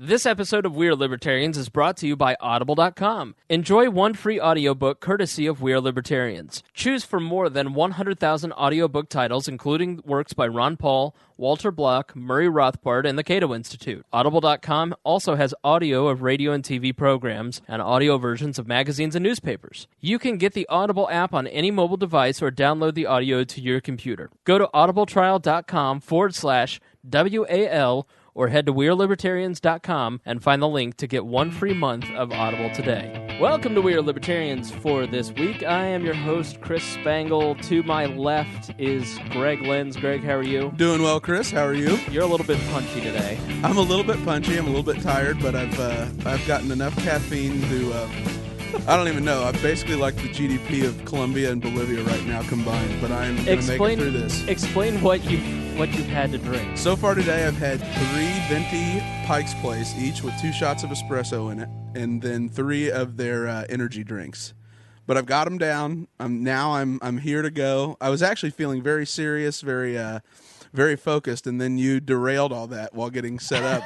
This episode of We Are Libertarians is brought to you by Audible.com. Enjoy one free audiobook courtesy of We Are Libertarians. Choose from more than 100,000 audiobook titles, including works by Ron Paul, Walter Block, Murray Rothbard, and the Cato Institute. Audible.com also has audio of radio and TV programs and audio versions of magazines and newspapers. You can get the Audible app on any mobile device or download the audio to your computer. Go to audibletrial.com/WAL or head to WeareLibertarians.com and find the link to get one free month of Audible today. Welcome to We Are Libertarians for this week. I am your host, Chris Spangle. To my left is Greg Lenz. Greg, how are you? Doing well, Chris. How are you? You're a little bit punchy today. I'm a little bit punchy. I'm a little bit tired, but I've gotten enough caffeine to... I don't even know. I'm basically like the GDP of Colombia and Bolivia right now combined, but I'm going to make it through this. Explain what you've had to drink. So far today, I've had 3 Venti Pike's Place, each with 2 shots of espresso in it, and then 3 of their energy drinks. But I've got them down. I'm here to go. I was actually feeling very serious, very focused, and then you derailed all that while getting set up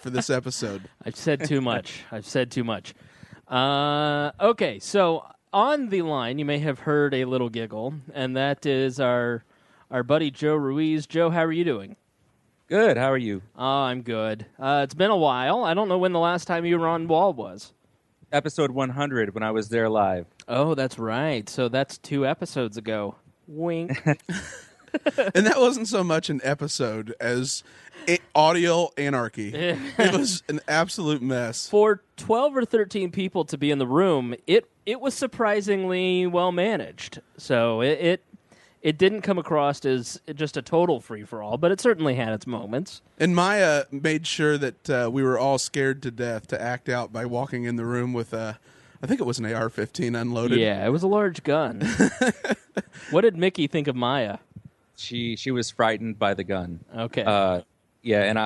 for this episode. I've said too much. Okay, so on the line, you may have heard a little giggle, and that is our buddy Joe Ruiz. Joe, how are you doing? Good. How are you? Oh, I'm good. It's been a while. I don't know when the last time you were on Wall was. Episode 100, when I was there live. Oh, that's right. So that's 2 episodes ago. Wink. And that wasn't so much an episode as audio anarchy. It was an absolute mess. For 12 or 13 people to be in the room, it was surprisingly well managed. So it didn't come across as just a total free-for-all, but it certainly had its moments. And Maya made sure that we were all scared to death to act out by walking in the room with I think it was an AR-15 unloaded. Yeah, it was a large gun. What did Mickey think of Maya? She was frightened by the gun. Okay. Yeah, and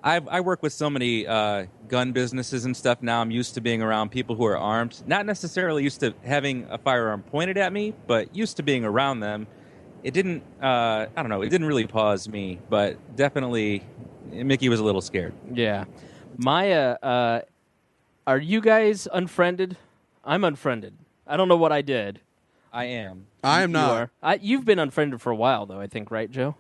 I work with so many gun businesses and stuff now. I'm used to being around people who are armed. Not necessarily used to having a firearm pointed at me, but used to being around them. It didn't, I don't know, it didn't really pause me, but definitely Mickey was a little scared. Yeah. Maya, are you guys unfriended? I'm unfriended. I don't know what I did. I am. I am not. You've been unfriended for a while, though, I think, right, Joe?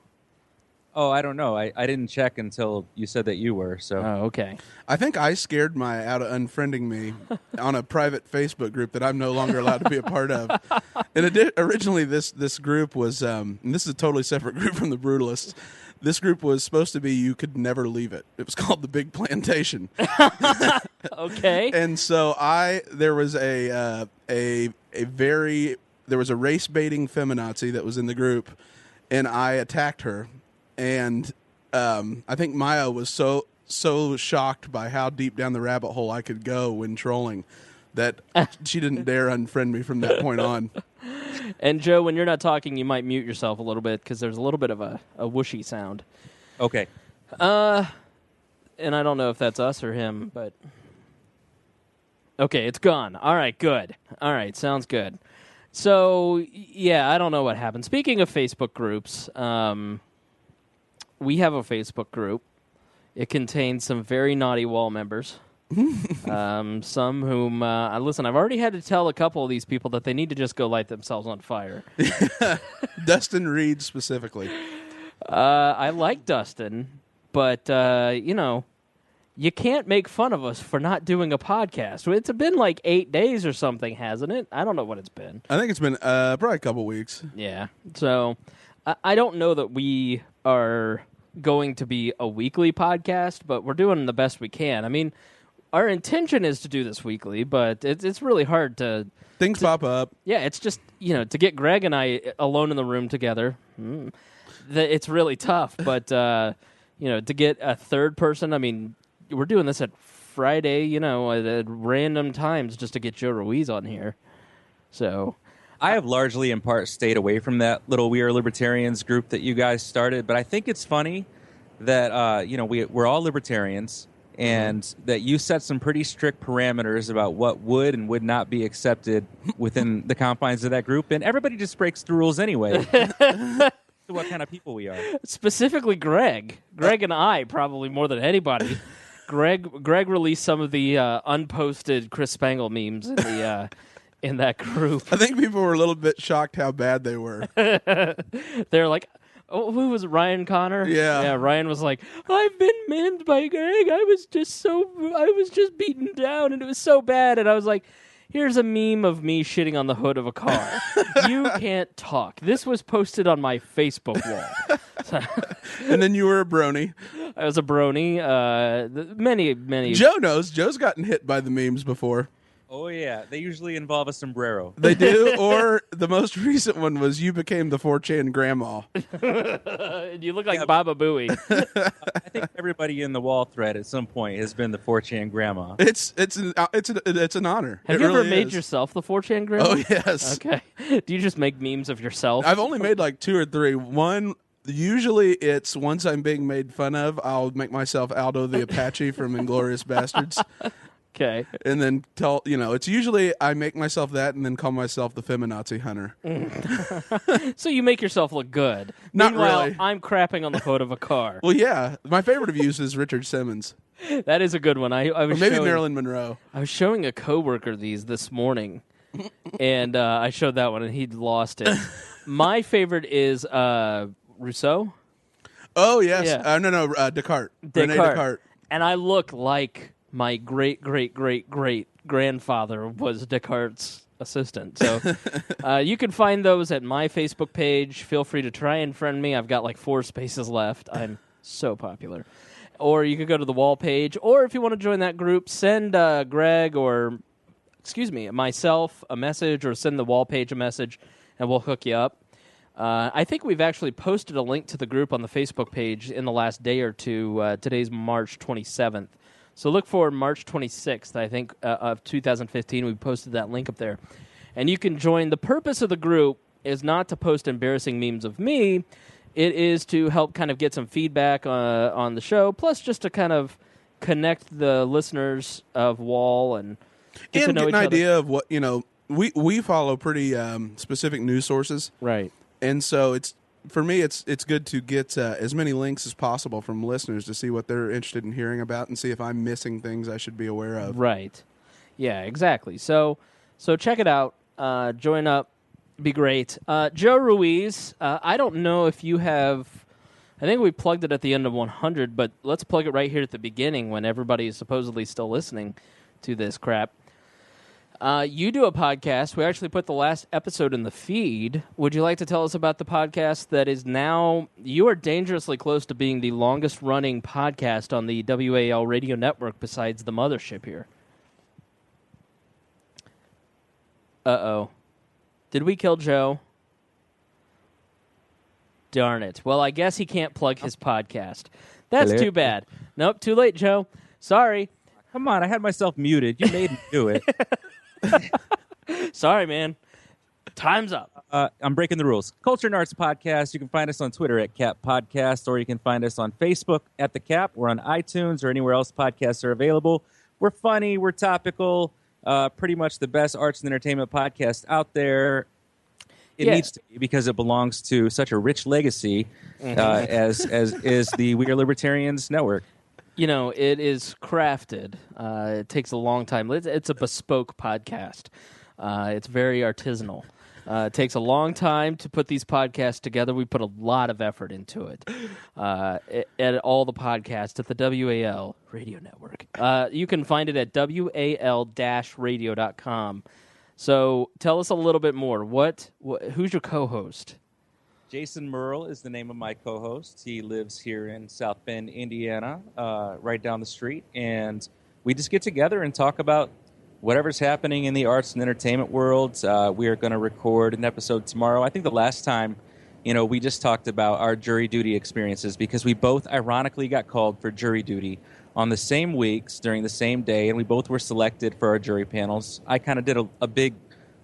Oh, I don't know. I didn't check until you said that you were. So. Oh, okay. I think I scared Maya out of unfriending me on a private Facebook group that I'm no longer allowed to be a part of. And originally, this group was, and this is a totally separate group from the Brutalists. This group was supposed to be you could never leave it. It was called the Big Plantation. Okay. And so there was a race baiting feminazi that was in the group, and I attacked her. And I think Maya was so shocked by how deep down the rabbit hole I could go when trolling that she didn't dare unfriend me from that point on. And Joe, when you're not talking, you might mute yourself a little bit because there's a little bit of a whooshy sound. Okay. And I don't know if that's us or him, but okay, it's gone. All right, good. All right, sounds good. So yeah, I don't know what happened. Speaking of Facebook groups, we have a Facebook group. It contains some very naughty Wall members. Some whom, listen, I've already had to tell a couple of these people that they need to just go light themselves on fire. Dustin Reed specifically. I like Dustin, but, you can't make fun of us for not doing a podcast. It's been like 8 days or something, hasn't it? I don't know what it's been. I think it's been probably a couple weeks. Yeah. So I don't know that we are going to be a weekly podcast, but we're doing the best we can. I mean, our intention is to do this weekly, but it's really hard to... Things pop up. Yeah, it's just, to get Greg and I alone in the room together, it's really tough. But, to get a third person, I mean, we're doing this at Friday, at random times just to get Joe Ruiz on here. So... I have largely, in part, stayed away from that little We Are Libertarians group that you guys started, but I think it's funny that, we're all libertarians, and that you set some pretty strict parameters about what would and would not be accepted within the confines of that group, and everybody just breaks the rules anyway. What kind of people we are. Specifically Greg. Greg and I, probably more than anybody. Greg released some of the unposted Chris Spangle memes in the in that group. I think people were a little bit shocked how bad they were. They're like, oh, who was it? Ryan Connor? Yeah. Ryan was like, I've been memed by Greg. I was just beaten down, and it was so bad. And I was like, here's a meme of me shitting on the hood of a car. You can't talk. This was posted on my Facebook wall. And then you were a brony. I was a brony. Many. Joe knows. Joe's gotten hit by the memes before. Oh, yeah. They usually involve a sombrero. They do, or the most recent one was you became the 4chan grandma. You look like Baba Booey. I think everybody in the wall thread at some point has been the 4chan grandma. It's an honor. Have you ever made yourself the 4chan grandma? Oh, yes. Okay. Do you just make memes of yourself? I've only made like 2 or 3. One, usually it's once I'm being made fun of, I'll make myself Aldo the Apache from Inglourious Bastards. Okay. And then it's usually I make myself that and then call myself the feminazi hunter. So you make yourself look good. Not Meanwhile, really. I'm crapping on the hood of a car. Well, yeah. My favorite of yours is Richard Simmons. That is a good one. I was Or maybe showing, Marilyn Monroe. I was showing a coworker these this morning, and I showed that one, and he'd lost it. My favorite is Rousseau. Oh, yes. Yeah. No, Descartes. René Descartes. And I look like my great-great-great-great-grandfather was Descartes' assistant. So you can find those at my Facebook page. Feel free to try and friend me. I've got like 4 spaces left. I'm so popular. Or you could go to the wall page. Or if you want to join that group, send Greg or, myself a message, or send the wall page a message, and we'll hook you up. I think we've actually posted a link to the group on the Facebook page in the last day or two. Today's March 27th. So look for March 26th, I think, of 2015. We posted that link up there. And you can join. The purpose of the group is not to post embarrassing memes of me. It is to help kind of get some feedback on the show, plus just to kind of connect the listeners of Wall and get to know get each an other. idea of what, we follow pretty specific news sources. Right. And so for me, it's good to get as many links as possible from listeners to see what they're interested in hearing about and see if I'm missing things I should be aware of. Right. Yeah, exactly. So check it out. Join up. Be great. Joe Ruiz, I don't know if you have... I think we plugged it at the end of 100, but let's plug it right here at the beginning when everybody is supposedly still listening to this crap. You do a podcast. We actually put the last episode in the feed. Would you like to tell us about the podcast that is now... You are dangerously close to being the longest-running podcast on the WAL radio network besides the mothership here. Uh-oh. Did we kill Joe? Darn it. Well, I guess he can't plug his podcast. That's Hello? too bad. Nope, too late, Joe. Sorry. Come on, I had myself muted. You made me do it. Sorry, man. Time's up. I'm breaking the rules. Culture and Arts Podcast. You can find us on Twitter at Cap Podcast, or you can find us on Facebook at The Cap. We're on iTunes or anywhere else podcasts are available. We're funny. We're topical. Pretty much the best arts and entertainment podcast out there. It needs to be, because it belongs to such a rich legacy as is the We Are Libertarians network. It is crafted. It takes a long time. It's a bespoke podcast. It's very artisanal. It takes a long time to put these podcasts together. We put a lot of effort into it. At all the podcasts at the WAL Radio Network. You can find it at WAL-radio.com. So tell us a little bit more. Who's your co-host? Jason Merle is the name of my co-host. He lives here in South Bend, Indiana, right down the street. And we just get together and talk about whatever's happening in the arts and entertainment world. We are going to record an episode tomorrow. I think the last time, we just talked about our jury duty experiences, because we both ironically got called for jury duty on the same weeks during the same day, and we both were selected for our jury panels. I kind of did a big,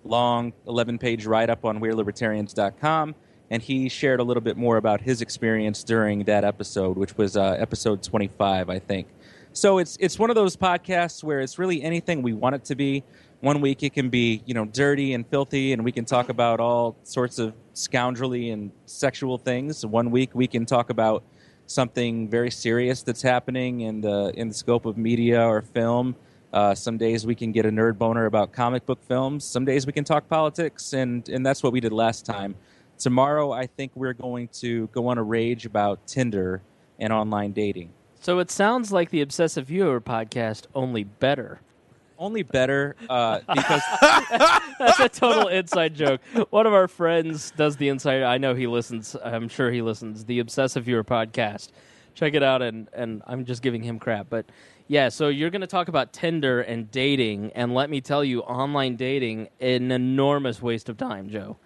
long 11-page write-up on WeareLibertarians.com, and he shared a little bit more about his experience during that episode, which was episode 25, I think. So it's one of those podcasts where it's really anything we want it to be. One week it can be, dirty and filthy, and we can talk about all sorts of scoundrelly and sexual things. One week we can talk about something very serious that's happening in the scope of media or film. Some days we can get a nerd boner about comic book films. Some days we can talk politics, and that's what we did last time. Tomorrow, I think we're going to go on a rage about Tinder and online dating. So it sounds like the Obsessive Viewer podcast, only better. Only better because That's a total inside joke. One of our friends does the inside. I know he listens. I'm sure he listens. The Obsessive Viewer podcast. Check it out, and I'm just giving him crap. But yeah, so you're going to talk about Tinder and dating, and let me tell you, online dating, an enormous waste of time, Joe.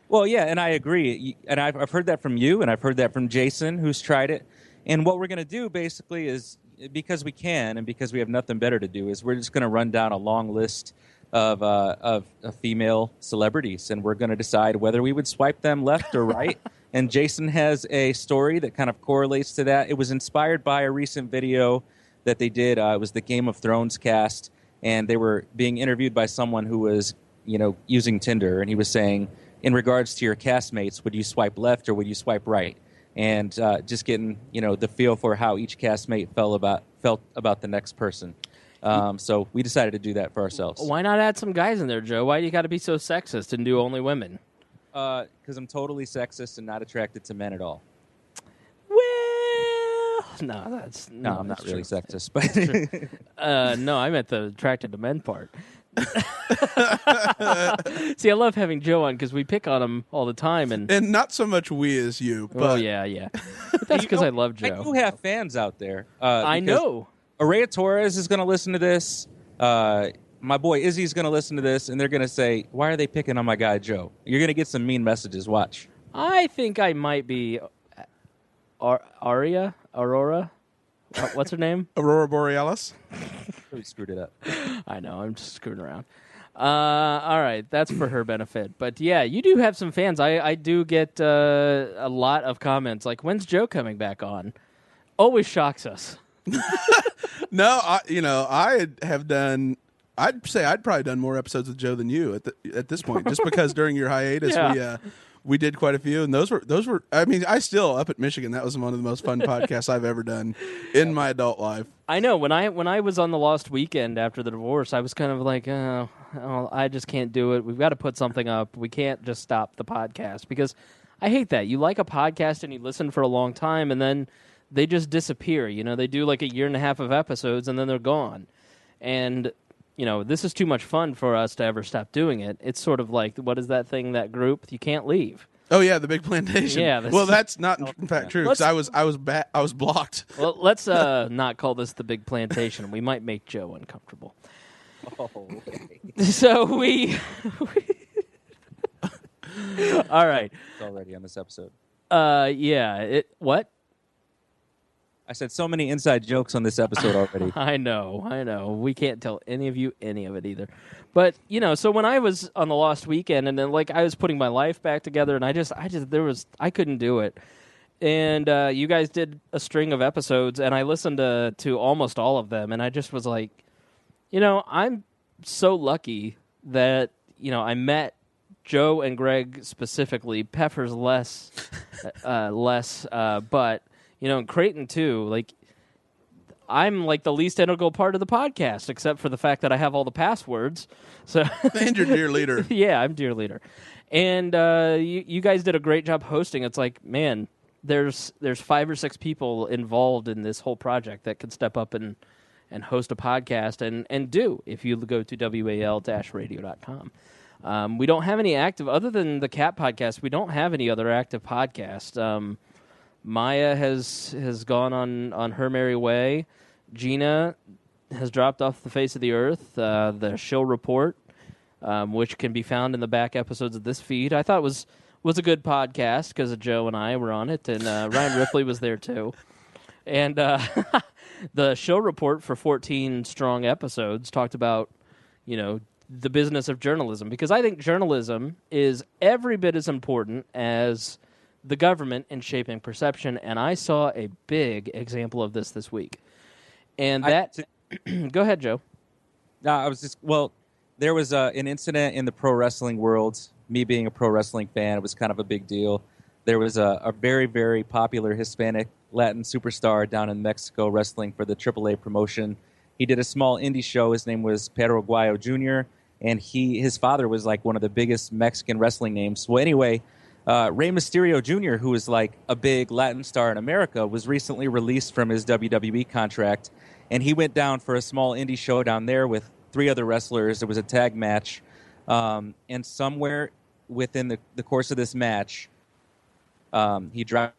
Well, yeah, and I agree. And I've heard that from you, and I've heard that from Jason, who's tried it. And what we're going to do, basically, is because we can and because we have nothing better to do, is we're just going to run down a long list of female celebrities, and we're going to decide whether we would swipe them left or right. And Jason has a story that kind of correlates to that. It was inspired by a recent video that they did. It was the Game of Thrones cast, and they were being interviewed by someone who was, using Tinder, and he was saying, in regards to your castmates, would you swipe left or would you swipe right? And just getting, the feel for how each castmate felt about the next person. So we decided to do that for ourselves. Why not add some guys in there, Joe? Why do you got to be so sexist and do only women? Because I'm totally sexist and not attracted to men at all. Well, no, I'm not really true. sexist, but no, I meant the attracted to men part. See, I love having Joe on because we pick on him all the time, and not so much we as you. But oh yeah. But that's because I love Joe. I do have fans out there. I know. Araya Torres is going to listen to this. My boy Izzy's going to listen to this, and they're going to say, "Why are they picking on my guy Joe?" You're going to get some mean messages. Watch. I think I might be Aurora. What's her name? Aurora Borealis. Really screwed it up. I know. I'm just screwing around. All right. That's for her benefit. But, yeah, you do have some fans. I do get a lot of comments like, when's Joe coming back on? Always shocks us. No, I have done... I'd say I'd probably done more episodes with Joe than you at this point, just because during your hiatus we did quite a few, and those were. I mean, I still up at Michigan. That was one of the most fun podcasts I've ever done in my adult life. I know when I was on the Lost Weekend after the divorce, I was kind of like, oh, I just can't do it. We've got to put something up. We can't just stop the podcast because I hate that. You like a podcast and you listen for a long time, and then they just disappear. They do like a year and a half of episodes, and then they're gone, and. This is too much fun for us to ever stop doing it. It's sort of like, what is that thing, that group? You can't leave. Oh yeah, the Big Plantation. Yeah. Well, that's not in fact true. Because I was blocked. Well, let's not call this the Big Plantation. We might make Joe uncomfortable. Oh, okay. So we. All right. It's already on this episode. Yeah. What? I said so many inside jokes on this episode already. I know. We can't tell any of you any of it either. But, so when I was on the Lost Weekend and then I was putting my life back together and I couldn't do it. And you guys did a string of episodes and I listened to almost all of them and I just was like, I'm so lucky that, I met Joe and Greg specifically, Peffers less, but and Creighton too, I'm the least integral part of the podcast, except for the fact that I have all the passwords. So And your dear leader. Yeah, I'm dear leader. And you guys did a great job hosting. It's like, man, there's 5 or 6 people involved in this whole project that could step up and host a podcast and do if you go to wal-radio.com. We don't have any active, other than the Cat podcast, we don't have any other active podcasts. Maya has gone on her merry way. Gina has dropped off the face of the earth. The Shill Report, which can be found in the back episodes of this feed, I thought was a good podcast because Joe and I were on it, and Ryan Ripley was there too. And the Shill Report for 14 strong episodes talked about, the business of journalism, because I think journalism is every bit as important as the government in shaping perception, and I saw a big example of this week. And that... Go ahead, Joe. No, I was just... Well, there was an incident in the pro wrestling world. Me being a pro wrestling fan, it was kind of a big deal. there was a very, very popular Hispanic Latin superstar down in Mexico wrestling for the AAA promotion. He did a small indie show. His name was Pedro Aguayo Jr., and his father was like one of the biggest Mexican wrestling names. Well, anyway, Rey Mysterio Jr., who is like a big Latin star in America, was recently released from his WWE contract, and he went down for a small indie show down there with 3 other wrestlers. It was a tag match, and somewhere within the course of this match, he drop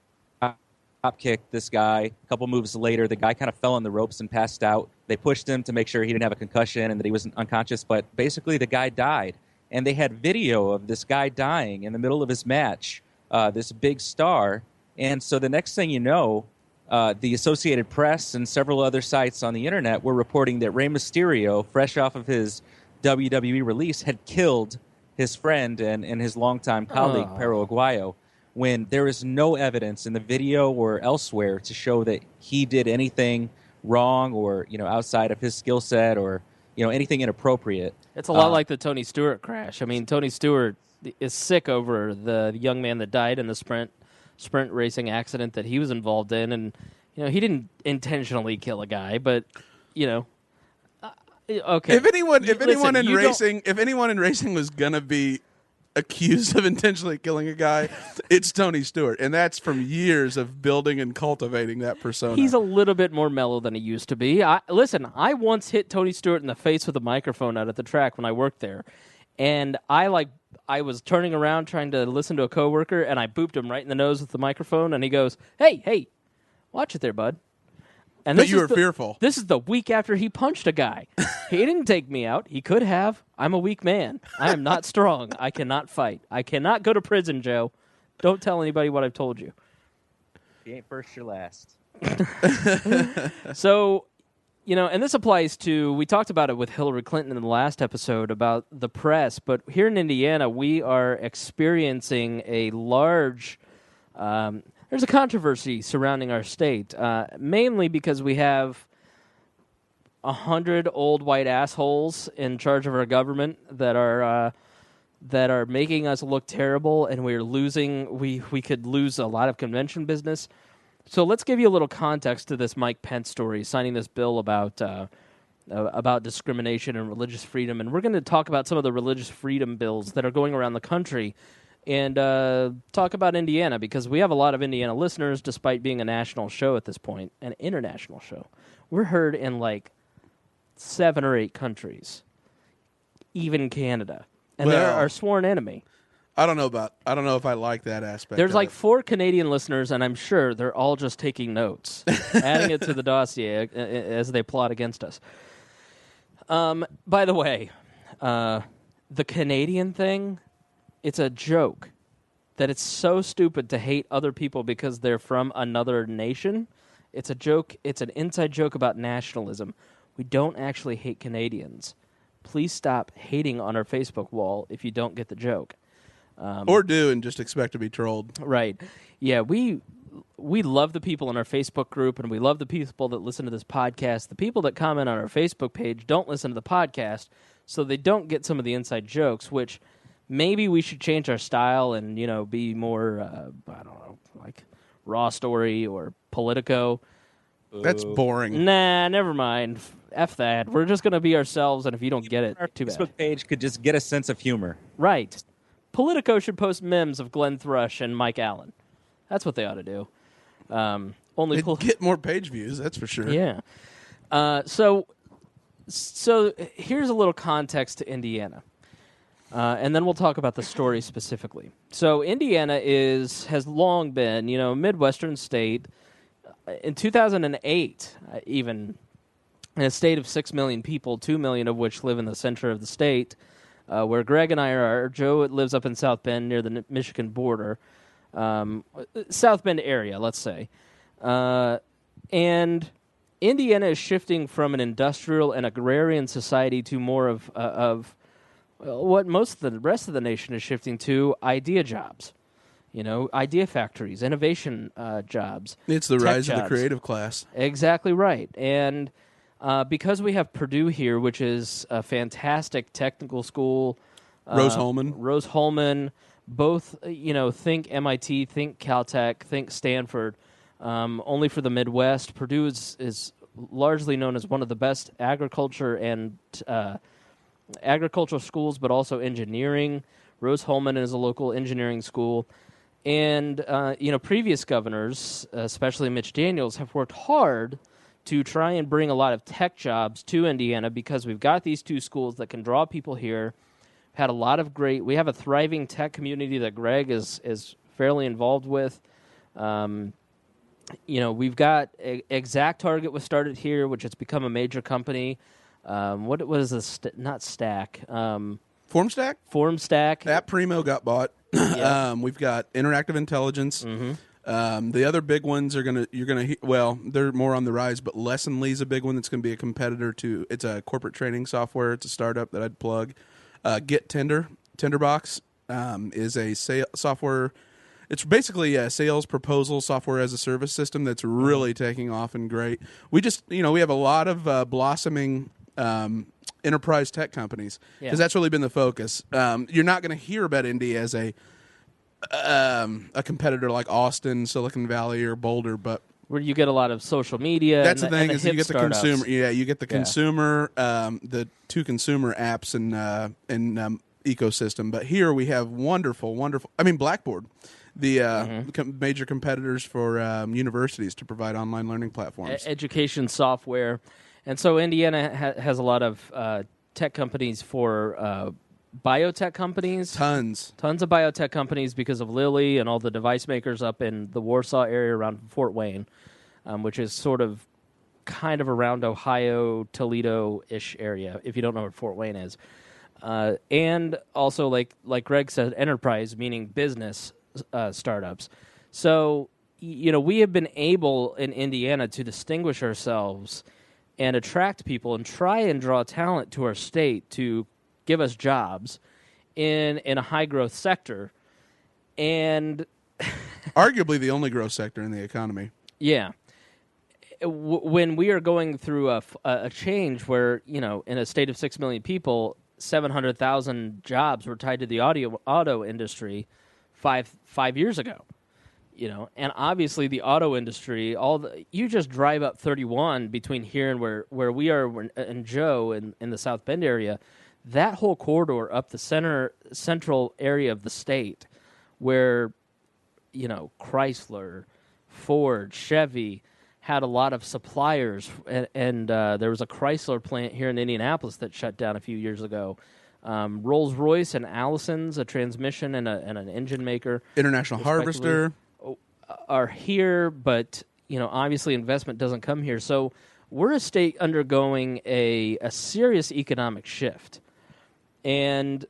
kicked this guy. A couple moves later, the guy kind of fell on the ropes and passed out. They pushed him to make sure he didn't have a concussion and that he wasn't unconscious, but basically the guy died. And they had video of this guy dying in the middle of his match, this big star. And so the next thing you know, the Associated Press and several other sites on the internet were reporting that Rey Mysterio, fresh off of his WWE release, had killed his friend and his longtime colleague, Pedro Aguayo, when there is no evidence in the video or elsewhere to show that he did anything wrong or, outside of his skill set or, anything inappropriate. It's a lot like the Tony Stewart crash. I mean, Tony Stewart is sick over the young man that died in the sprint racing accident that he was involved in, and he didn't intentionally kill a guy, but okay. If anyone in racing was gonna be accused of intentionally killing a guy, it's Tony Stewart, and that's from years of building and cultivating that persona. He's a little bit more mellow than he used to be. I once hit Tony Stewart in the face with a microphone out at the track when I worked there, and I was turning around trying to listen to a coworker, and I booped him right in the nose with the microphone, and he goes, "Hey, watch it there, bud." And but you were fearful. This is the week after he punched a guy. He didn't take me out. He could have. I'm a weak man. I am not strong. I cannot fight. I cannot go to prison, Joe. Don't tell anybody what I've told you. If you ain't first, you're last. So, and this applies to, we talked about it with Hillary Clinton in the last episode about the press, but here in Indiana, we are experiencing a large... there's a controversy surrounding our state, mainly because we have 100 old white assholes in charge of our government that are making us look terrible, and we're losing. We could lose a lot of convention business. So let's give you a little context to this Mike Pence story, signing this bill about discrimination and religious freedom, and we're going to talk about some of the religious freedom bills that are going around the country. And talk about Indiana, because we have a lot of Indiana listeners, despite being a national show at this point, an international show. We're heard in like 7 or 8 countries, even Canada, and they're our sworn enemy. I don't know if I like that aspect. There's like 4 Canadian listeners, and I'm sure they're all just taking notes, adding it to the dossier as they plot against us. By the way, the Canadian thing. It's a joke that it's so stupid to hate other people because they're from another nation. It's a joke. It's an inside joke about nationalism. We don't actually hate Canadians. Please stop hating on our Facebook wall if you don't get the joke. Or do and just expect to be trolled. Right. Yeah, we love the people in our Facebook group, and we love the people that listen to this podcast. The people that comment on our Facebook page don't listen to the podcast, so they don't get some of the inside jokes, which... Maybe we should change our style and, be more, I don't know, like Raw Story or Politico. That's boring. Nah, never mind. F that. We're just going to be ourselves, and if you don't get it, our too bad. Facebook page could just get a sense of humor. Right. Politico should post memes of Glenn Thrush and Mike Allen. That's what they ought to do. Get more page views, that's for sure. Yeah. So here's a little context to Indiana. And then we'll talk about the story specifically. So Indiana has long been, a Midwestern state. In 2008, even in a state of 6 million people, 2 million of which live in the center of the state, where Greg and I are. Joe lives up in South Bend near the Michigan border, South Bend area, let's say. And Indiana is shifting from an industrial and agrarian society to more of what most of the rest of the nation is shifting to, idea jobs. Idea factories, innovation jobs. It's the rise of the creative class. Exactly right. And because we have Purdue here, which is a fantastic technical school. Rose-Hulman. both, think MIT, think Caltech, think Stanford. Only for the Midwest, Purdue is largely known as one of the best agricultural schools, but also engineering. Rose-Hulman is a local engineering school. And, previous governors, especially Mitch Daniels, have worked hard to try and bring a lot of tech jobs to Indiana because we've got these two schools that can draw people here. We have a thriving tech community that Greg is fairly involved with. We've got ExactTarget was started here, which has become a major company. What is this? Not Stack. FormStack? FormStack. App Primo got bought. Yep. We've got Interactive Intelligence. Mm-hmm. The other big ones they're more on the rise, but Lessonly's a big one that's going to be a competitor to. It's a corporate training software. It's a startup that I'd plug. Get Tinderbox is a software. It's basically a sales proposal software as a service system that's really taking off and great. We have a lot of blossoming enterprise tech companies because that's really been the focus. You're not going to hear about Indy as a competitor like Austin, Silicon Valley, or Boulder, but where you get a lot of social media. That's and the thing and is you get startups. the consumer. Yeah, you get the consumer, the two consumer apps and ecosystem. But here we have wonderful. I mean, Blackboard, the major competitors for universities to provide online learning platforms, education software, and so Indiana has a lot of tech companies for. Biotech companies, tons of biotech companies because of Lilly and all the device makers up in the Warsaw area around Fort Wayne, which is kind of around Ohio, Toledo-ish area, if you don't know what Fort Wayne is. And also, like Greg said, enterprise, meaning business startups. So, we have been able in Indiana to distinguish ourselves and attract people and try and draw talent to our state to give us jobs in a high-growth sector. And arguably the only growth sector in the economy. Yeah. When we are going through a change where, in a state of 6 million people, 700,000 jobs were tied to the auto industry five years ago. And obviously the auto industry, you just drive up 31 between here and where we are and Joe in the South Bend area. That whole corridor up the central area of the state where, Chrysler, Ford, Chevy had a lot of suppliers, and there was a Chrysler plant here in Indianapolis that shut down a few years ago. Rolls-Royce and Allison's, a transmission and an engine maker. International Harvester. Are here, but, obviously investment doesn't come here. So we're a state undergoing a serious economic shift. And,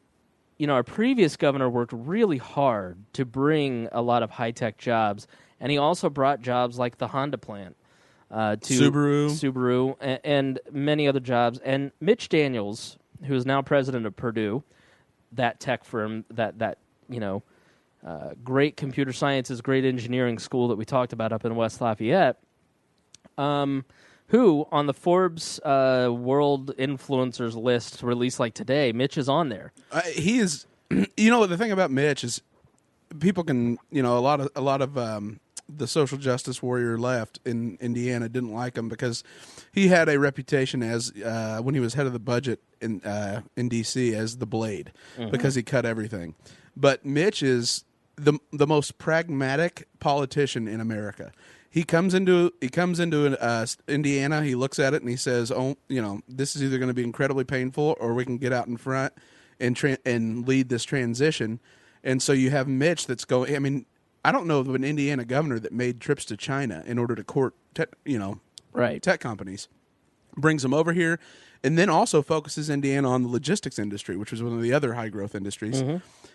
our previous governor worked really hard to bring a lot of high-tech jobs, and he also brought jobs like the Honda plant to Subaru, and many other jobs. And Mitch Daniels, who is now president of Purdue, that tech firm, that great computer sciences, great engineering school that we talked about up in West Lafayette, who, on the Forbes World Influencers list released like today, Mitch is on there. He is. The thing about Mitch is people can, a lot of the social justice warrior left in Indiana didn't like him because he had a reputation as, when he was head of the budget in D.C., as the Blade, because he cut everything. But Mitch is the most pragmatic politician in America. He comes into Indiana. He looks at it and he says, "Oh, this is either going to be incredibly painful, or we can get out in front and lead this transition." And so you have Mitch that's going. I mean, I don't know of an Indiana governor that made trips to China in order to court, tech companies. Brings them over here, and then also focuses Indiana on the logistics industry, which was one of the other high growth industries.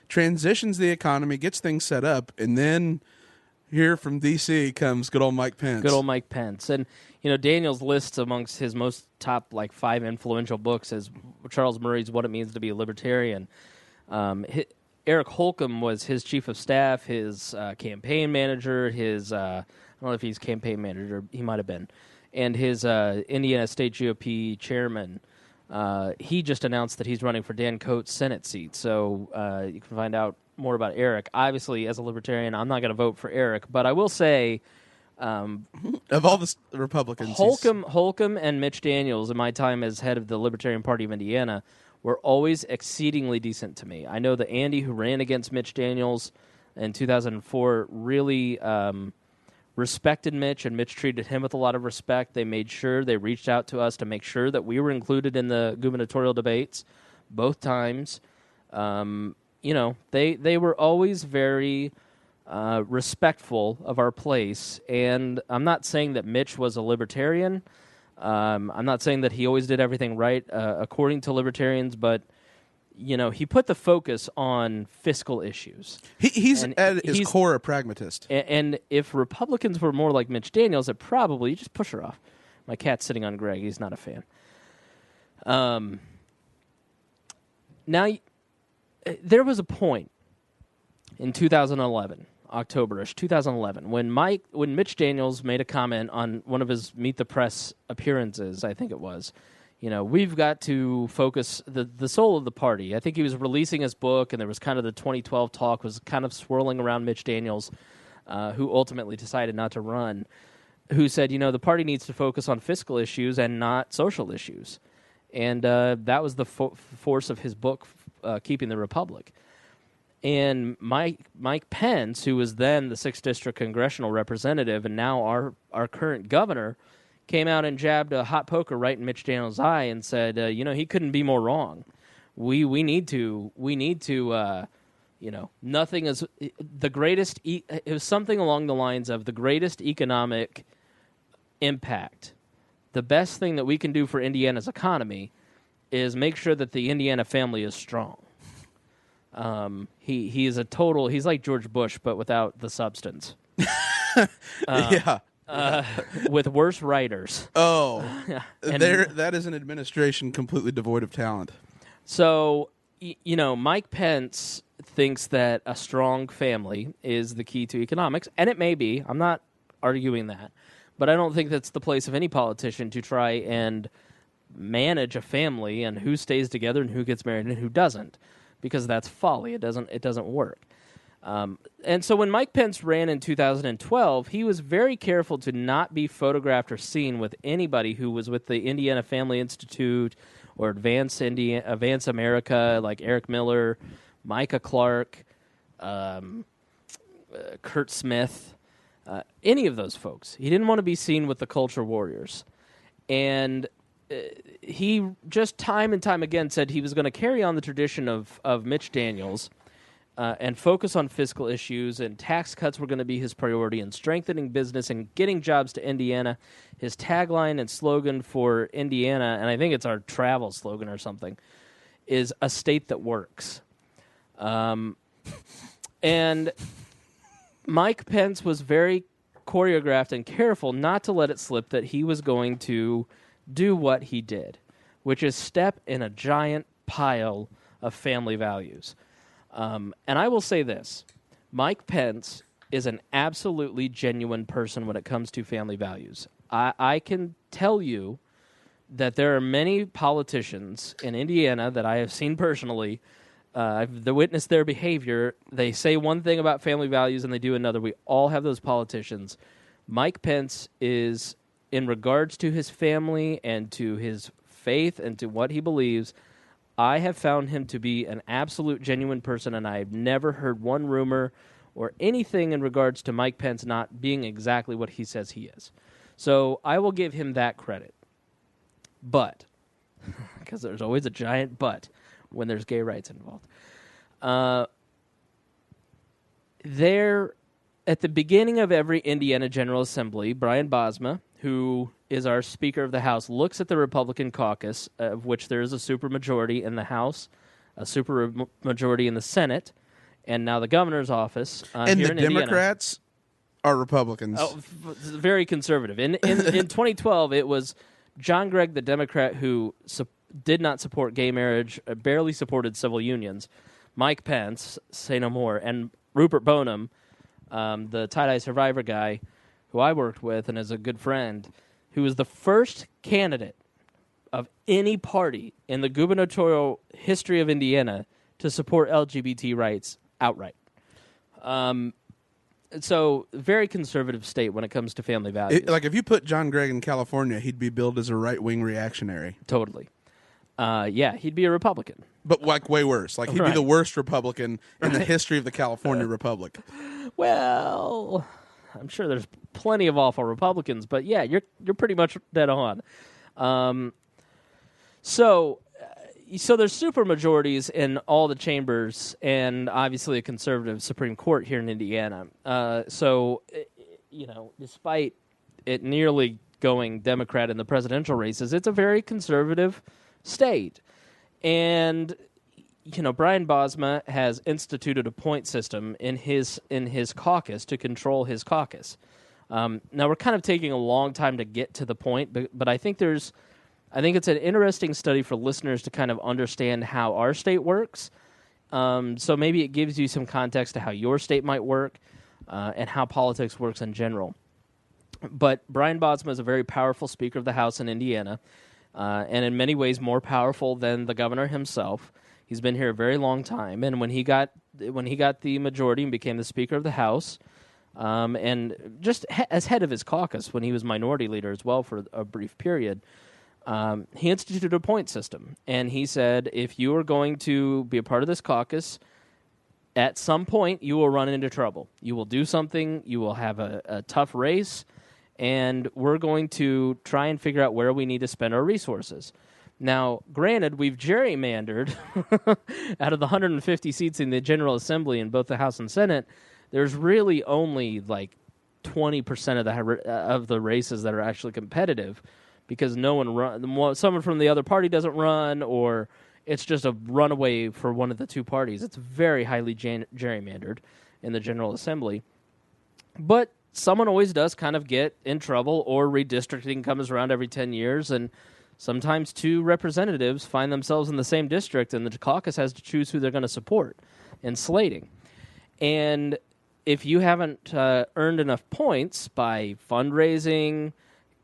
Transitions the economy, gets things set up, and then. Here from D.C. comes good old Mike Pence. Good old Mike Pence. And, Daniels lists amongst his most top, 5 influential books as Charles Murray's What It Means to Be a Libertarian. Eric Holcomb was his chief of staff, his campaign manager, I don't know if he's campaign manager. He might have been. And his Indiana State GOP chairman. He just announced that he's running for Dan Coates' Senate seat. So you can find out more about Eric. Obviously, as a Libertarian, I'm not going to vote for Eric, but I will say, of all the Republicans, Holcomb and Mitch Daniels, in my time as head of the Libertarian Party of Indiana, were always exceedingly decent to me. I know that Andy, who ran against Mitch Daniels in 2004, really respected Mitch, and Mitch treated him with a lot of respect. They made sure, they reached out to us to make sure that we were included in the gubernatorial debates both times. They were always very respectful of our place, and I'm not saying that Mitch was a libertarian. I'm not saying that he always did everything right according to libertarians, but he put the focus on fiscal issues. He's at his core a pragmatist. And if Republicans were more like Mitch Daniels, it probably, you just push her off. My cat's sitting on Greg. He's not a fan. Now, there was a point in 2011, October-ish, 2011, when Mitch Daniels made a comment on one of his Meet the Press appearances, I think it was. We've got to focus the soul of the party. I think he was releasing his book, and there was kind of the 2012 talk was kind of swirling around Mitch Daniels, who ultimately decided not to run, who said, the party needs to focus on fiscal issues and not social issues. And that was the force of his book, Keeping the Republic. And Mike Pence, who was then the 6th District congressional representative and now our current governor, came out and jabbed a hot poker right in Mitch Daniels' eye and said, he couldn't be more wrong. We need to nothing is the greatest. It was something along the lines of the greatest economic impact. The best thing that we can do for Indiana's economy is make sure that the Indiana family is strong. He is he's like George Bush, but without the substance. Yeah. With worse writers. Oh, that is an administration completely devoid of talent. So, Mike Pence thinks that a strong family is the key to economics, and it may be. I'm not arguing that. But I don't think that's the place of any politician to try and manage a family and who stays together and who gets married and who doesn't, because that's folly. It doesn't work. And so when Mike Pence ran in 2012, he was very careful to not be photographed or seen with anybody who was with the Indiana Family Institute or Advance America, like Eric Miller, Micah Clark, Kurt Smith, any of those folks. He didn't want to be seen with the culture warriors. And he just time and time again said he was going to carry on the tradition of Mitch Daniels and focus on fiscal issues, and tax cuts were going to be his priority, and strengthening business and getting jobs to Indiana. His tagline and slogan for Indiana, and I think it's our travel slogan or something, is a state that works. And Mike Pence was very choreographed and careful not to let it slip that he was going to do what he did, which is step in a giant pile of family values. And I will say this, Mike Pence is an absolutely genuine person when it comes to family values. I can tell you that there are many politicians in Indiana that I have seen personally. I've witnessed their behavior. They say one thing about family values and they do another. We all have those politicians. Mike Pence is, in regards to his family and to his faith and to what he believes, I have found him to be an absolute genuine person, and I have never heard one rumor or anything in regards to Mike Pence not being exactly what he says he is. So I will give him that credit. But, because there's always a giant but when there's gay rights involved. At the beginning of every Indiana General Assembly, Brian Bosma, who is our Speaker of the House, looks at the Republican caucus, of which there is a supermajority in the House, a supermajority in the Senate, and now the governor's office and here the in Indiana. Democrats are Republicans. Oh, very conservative. In 2012, it was John Gregg, the Democrat, who did not support gay marriage, barely supported civil unions. Mike Pence, say no more, and Rupert Bonham, the tie-dye survivor guy, who I worked with and is a good friend, who was the first candidate of any party in the gubernatorial history of Indiana to support LGBT rights outright. So very conservative state when it comes to family values. Like if you put John Gregg in California, he'd be billed as a right-wing reactionary. Totally. Yeah, he'd be a Republican. But like way worse. Like he'd be the worst Republican in the history of the California Republic. Well, I'm sure there's plenty of awful Republicans, but yeah, you're pretty much dead on. So there's super majorities in all the chambers, and obviously a conservative Supreme Court here in Indiana. Despite it nearly going Democrat in the presidential races, it's a very conservative state. And Brian Bosma has instituted a point system in his caucus to control his caucus. Now we're kind of taking a long time to get to the point, but I think it's an interesting study for listeners to kind of understand how our state works. So maybe it gives you some context to how your state might work and how politics works in general. But Brian Bosma is a very powerful Speaker of the House in Indiana, and in many ways more powerful than the governor himself. He's been here a very long time, and when he got the majority and became the Speaker of the House, and just as head of his caucus when he was minority leader as well for a brief period, he instituted a point system, and he said, if you are going to be a part of this caucus, at some point you will run into trouble. You will do something, you will have a tough race, and we're going to try and figure out where we need to spend our resources. Now, granted, we've gerrymandered out of the 150 seats in the General Assembly in both the House and Senate. There's really only like 20% of the races that are actually competitive, because someone from the other party doesn't run, or it's just a runaway for one of the two parties. It's very highly gerrymandered in the General Assembly. But someone always does kind of get in trouble, or redistricting comes around every 10 years, and sometimes two representatives find themselves in the same district, and the caucus has to choose who they're going to support in slating. And if you haven't earned enough points by fundraising,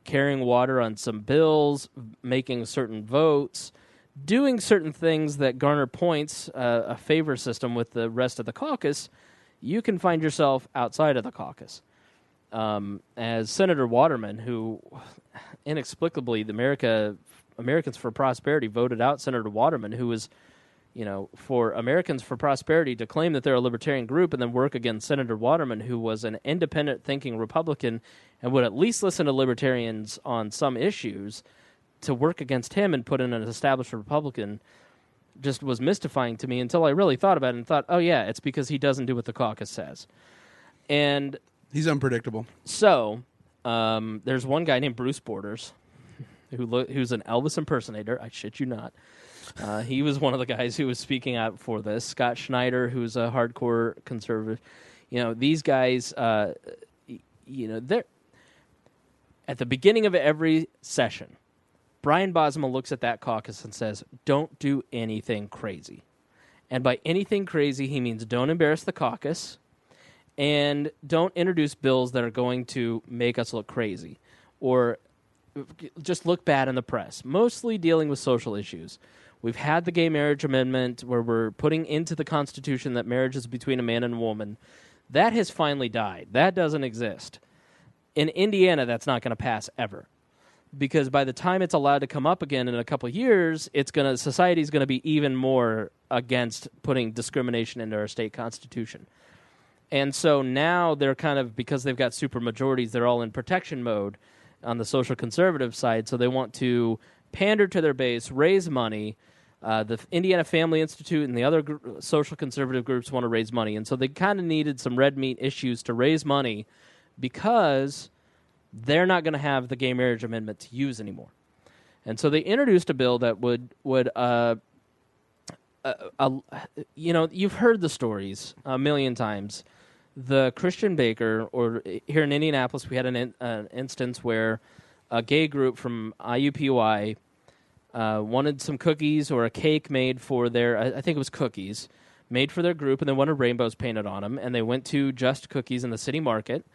carrying water on some bills, making certain votes, doing certain things that garner points, a favor system with the rest of the caucus, you can find yourself outside of the caucus. As Senator Waterman, who inexplicably the Americans for Prosperity voted out Senator Waterman, who was, for Americans for Prosperity to claim that they're a libertarian group and then work against Senator Waterman, who was an independent-thinking Republican and would at least listen to libertarians on some issues, to work against him and put in an established Republican just was mystifying to me until I really thought about it and thought, oh, yeah, it's because he doesn't do what the caucus says. And he's unpredictable. So there's one guy named Bruce Borders who's an Elvis impersonator. I shit you not. He was one of the guys who was speaking out for this. Scott Schneider, who's a hardcore conservative. These guys, they're at the beginning of every session, Brian Bosma looks at that caucus and says, don't do anything crazy. And by anything crazy, he means don't embarrass the caucus and don't introduce bills that are going to make us look crazy or just look bad in the press, mostly dealing with social issues. We've had the gay marriage amendment where we're putting into the Constitution that marriage is between a man and a woman. That has finally died. That doesn't exist. In Indiana, that's not going to pass ever, because by the time it's allowed to come up again in a couple of years, society's going to be even more against putting discrimination into our state constitution. And so now they're kind of, because they've got super majorities, they're all in protection mode on the social conservative side, so they want to pander to their base, raise money. The Indiana Family Institute and the other social conservative groups want to raise money, and so they kind of needed some red meat issues to raise money because they're not going to have the gay marriage amendment to use anymore. And so they introduced a bill that would you've heard the stories a million times. The Christian baker, or here in Indianapolis, we had an instance where a gay group from IUPUI wanted some cookies or a cake made for their, I think it was cookies, made for their group, and they wanted rainbows painted on them. And they went to Just Cookies in the city market,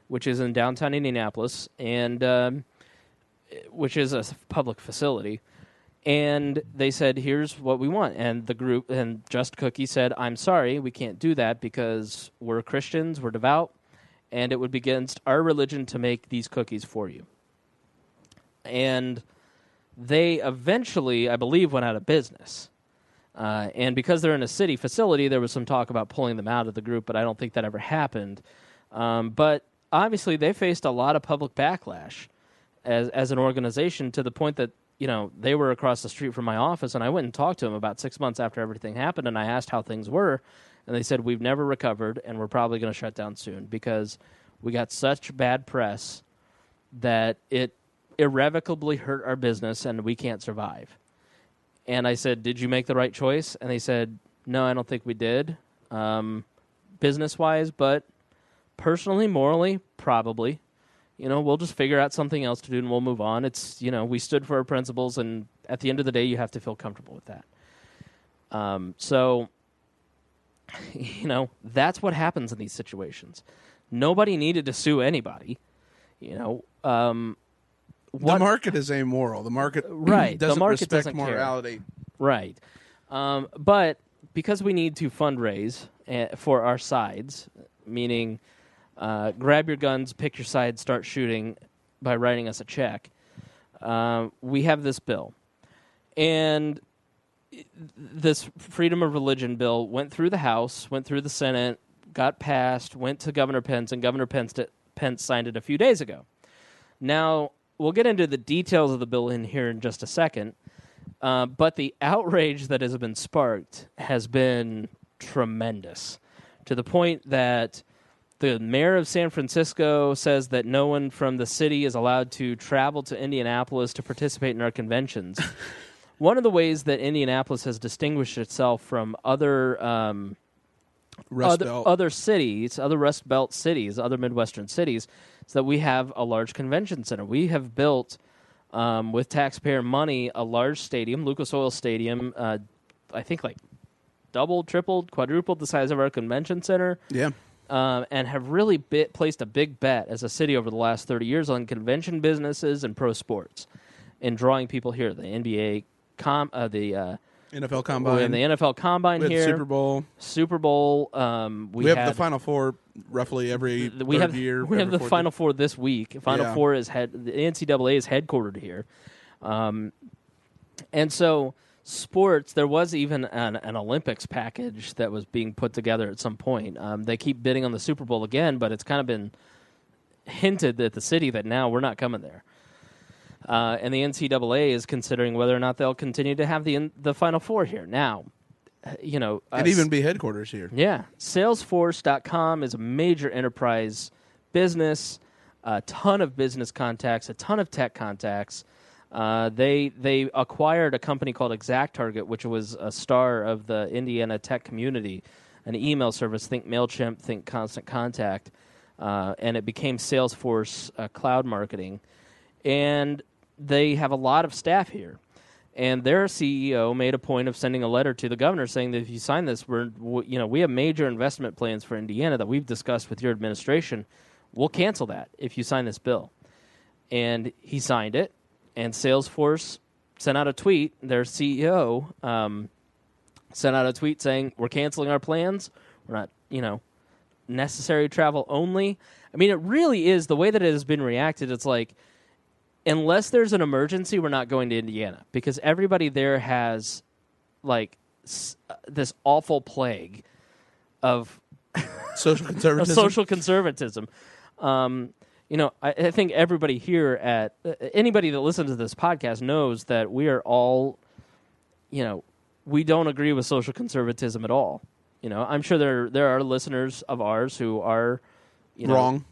which is in downtown Indianapolis, and which is a public facility. And they said, here's what we want. And the group, and Just Cookie said, I'm sorry, we can't do that because we're Christians, we're devout, and it would be against our religion to make these cookies for you. And they eventually, I believe, went out of business. And because they're in a city facility, there was some talk about pulling them out of the group, but I don't think that ever happened. But obviously, they faced a lot of public backlash as an organization, to the point that, you know, they were across the street from my office, and I went and talked to them about 6 months after everything happened, and I asked how things were, and they said, we've never recovered, and we're probably going to shut down soon because we got such bad press that it irrevocably hurt our business, and we can't survive. And I said, did you make the right choice? And they said, no, I don't think we did, business-wise, but personally, morally, probably. You know, we'll just figure out something else to do and we'll move on. It's, you know, we stood for our principles, and at the end of the day, you have to feel comfortable with that. So, you know, that's what happens in these situations. Nobody needed to sue anybody. You know, the market is amoral. The market right. doesn't the market respect doesn't morality. Care. Right. But because we need to fundraise for our sides, meaning grab your guns, pick your side, start shooting by writing us a check, we have this bill. And this freedom of religion bill went through the House, went through the Senate, got passed, went to Governor Pence, and Governor Pence signed it a few days ago. Now, we'll get into the details of the bill in here in just a second, but the outrage that has been sparked has been tremendous, to the point that the mayor of San Francisco says that no one from the city is allowed to travel to Indianapolis to participate in our conventions. One of the ways that Indianapolis has distinguished itself from other cities, other Rust Belt cities, other Midwestern cities, is that we have a large convention center. We have built, with taxpayer money, a large stadium, Lucas Oil Stadium, I think like doubled, tripled, quadrupled the size of our convention center. Yeah. And have really placed a big bet as a city over the last 30 years on convention businesses and pro sports, and drawing people here. The NBA, the NFL Combine, and the NFL Combine we here, Super Bowl. We have had the Final Four roughly every year. We have the Final Four this week. Final Four the NCAA is headquartered here, and so. Sports, there was even an Olympics package that was being put together at some point. They keep bidding on the Super Bowl again, but it's kind of been hinted at the city that now we're not coming there. And the NCAA is considering whether or not they'll continue to have the Final Four here. Now, you know... and even be headquarters here. Yeah. Salesforce.com is a major enterprise business, a ton of business contacts, a ton of tech contacts. They acquired a company called ExactTarget, which was a star of the Indiana tech community, an email service, think MailChimp, think Constant Contact, and it became Salesforce Cloud Marketing. And they have a lot of staff here. And their CEO made a point of sending a letter to the governor saying that if you sign this, we have major investment plans for Indiana that we've discussed with your administration. We'll cancel that if you sign this bill. And he signed it. And Salesforce sent out a tweet. Their CEO sent out a tweet saying, we're canceling our plans. We're not, necessary travel only. I mean, it really is, the way that it has been reacted, it's like, unless there's an emergency, we're not going to Indiana. Because everybody there has, like, this awful plague of social conservatism. Social conservatism. I think everybody here anybody that listens to this podcast knows that we are all, we don't agree with social conservatism at all. I'm sure there are listeners of ours who are, wrong,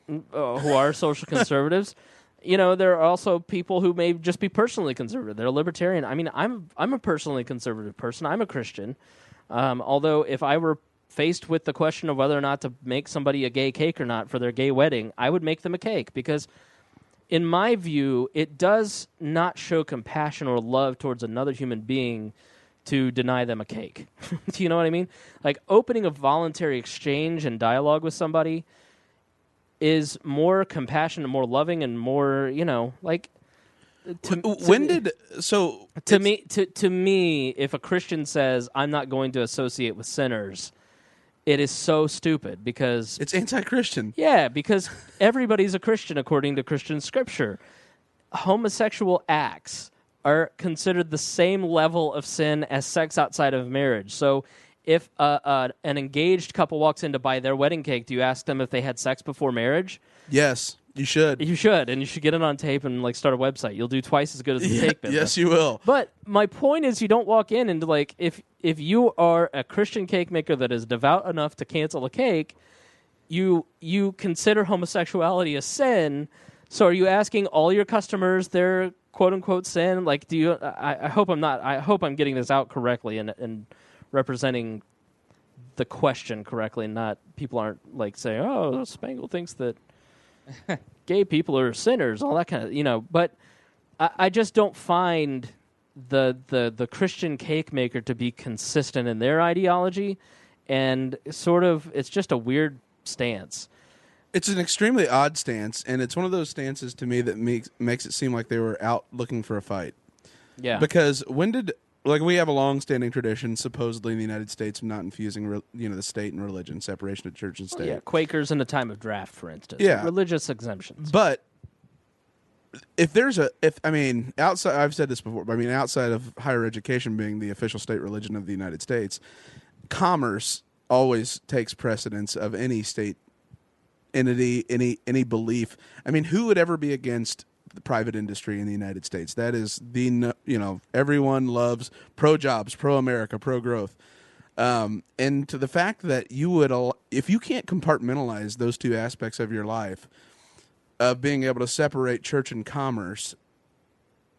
who are social conservatives. There are also people who may just be personally conservative. They're libertarian. I mean, I'm a personally conservative person. I'm a Christian. Although if I were faced with the question of whether or not to make somebody a gay cake or not for their gay wedding, I would make them a cake because, in my view, it does not show compassion or love towards another human being to deny them a cake. Do you know what I mean? Like, opening a voluntary exchange and dialogue with somebody is more compassionate, more loving, and more, To me, if a Christian says, I'm not going to associate with sinners, it is so stupid because... It's anti-Christian. Yeah, because everybody's a Christian according to Christian scripture. Homosexual acts are considered the same level of sin as sex outside of marriage. So if an engaged couple walks in to buy their wedding cake, do you ask them if they had sex before marriage? Yes, you should. You should, and you should get it on tape and start a website. You'll do twice as good as the cake business. Yes, you will. But my point is, you don't walk in and if you are a Christian cake maker that is devout enough to cancel a cake, you consider homosexuality a sin. So are you asking all your customers their quote unquote sin? Do you? I hope I'm not. I hope I'm getting this out correctly and representing the question correctly, and not people aren't saying, "Oh, Spangle thinks that gay people are sinners," all that kind of But I just don't find the Christian cake maker to be consistent in their ideology, and it's just a weird stance. It's an extremely odd stance, and it's one of those stances to me that makes it seem like they were out looking for a fight. Yeah. Because when did we have a long-standing tradition, supposedly in the United States, of not infusing the state and religion, separation of church and state. Yeah, Quakers in the time of draft, for instance. Yeah, religious exemptions. But outside, I've said this before, but outside of higher education being the official state religion of the United States, commerce always takes precedence of any state entity, any belief. Who would ever be against the private industry in the United States? That is everyone loves pro-jobs, pro-America, pro-growth. And to the fact that you would, if you can't compartmentalize those two aspects of your life, of being able to separate church and commerce,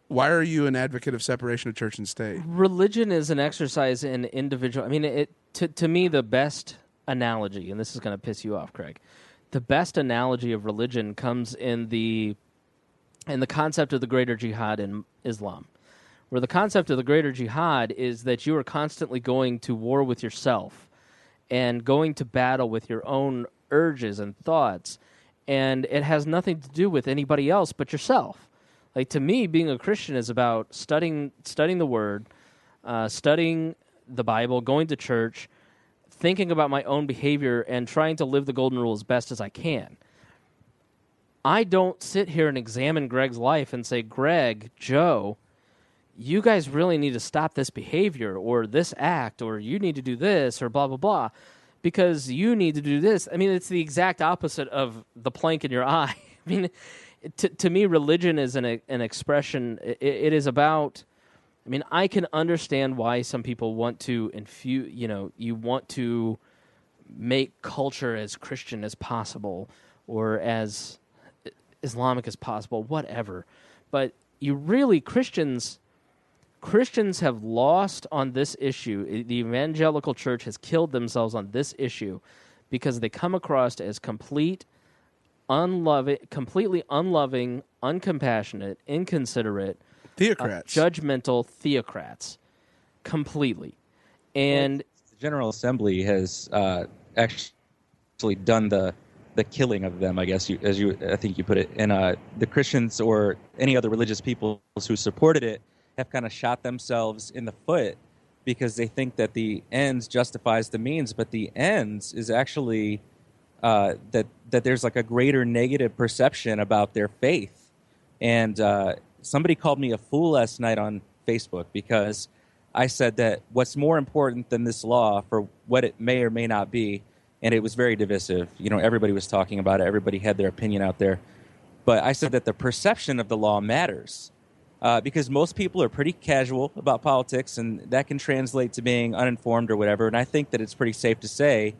why are you an advocate of separation of church and state? Religion is an exercise in individual. To me, the best analogy, and this is going to piss you off, Craig, the best analogy of religion comes in the concept of the greater jihad in Islam, where the concept of the greater jihad is that you are constantly going to war with yourself and going to battle with your own urges and thoughts, and it has nothing to do with anybody else but yourself. To me, being a Christian is about studying the Word, studying the Bible, going to church, thinking about my own behavior, and trying to live the golden rule as best as I can. I don't sit here and examine Greg's life and say, Greg, Joe, you guys really need to stop this behavior or this act, or you need to do this, or blah, blah, blah, because you need to do this. It's the exact opposite of the plank in your eye. To me, religion is an expression. It is about... I can understand why some people want to infuse, you want to make culture as Christian as possible or as Islamic as possible, whatever. But Christians have lost on this issue. The evangelical church has killed themselves on this issue because they come across as completely unloving, uncompassionate, inconsiderate, theocrats, judgmental theocrats, completely. And the General Assembly has actually done the killing of them, I guess, I think you put it. And the Christians or any other religious people who supported it have kind of shot themselves in the foot because they think that the ends justifies the means, but the ends is actually that there's a greater negative perception about their faith. And somebody called me a fool last night on Facebook because I said that what's more important than this law for what it may or may not be, and it was very divisive. Everybody was talking about it. Everybody had their opinion out there. But I said that the perception of the law matters because most people are pretty casual about politics, and that can translate to being uninformed or whatever. And I think that it's pretty safe to say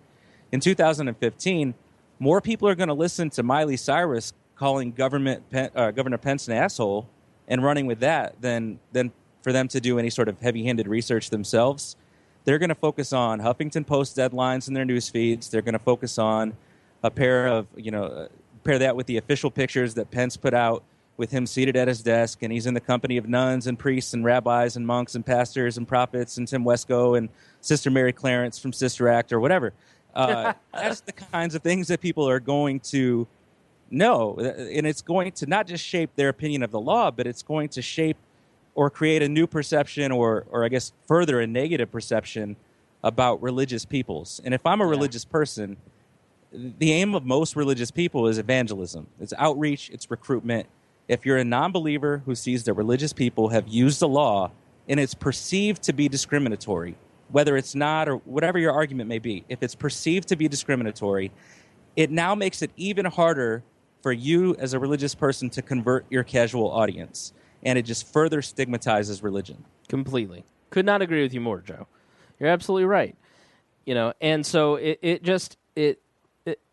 in 2015, more people are going to listen to Miley Cyrus calling Governor Pence an asshole and running with that than for them to do any sort of heavy-handed research themselves. They're going to focus on Huffington Post deadlines in their news feeds. They're going to focus on pair that with the official pictures that Pence put out with him seated at his desk, and he's in the company of nuns and priests and rabbis and monks and pastors and prophets and Tim Wesco and Sister Mary Clarence from Sister Act or whatever. That's the kinds of things that people are going to No, and it's going to not just shape their opinion of the law, but it's going to shape or create a new perception or I guess further a negative perception about religious peoples. And if I'm a religious person, the aim of most religious people is evangelism. It's outreach, it's recruitment. If you're a non-believer who sees that religious people have used the law and it's perceived to be discriminatory, whether it's not or whatever your argument may be, if it's perceived to be discriminatory, it now makes it even harder for you as a religious person to convert your casual audience. And it just further stigmatizes religion. Completely. Could not agree with you more, Joe. You're absolutely right. And so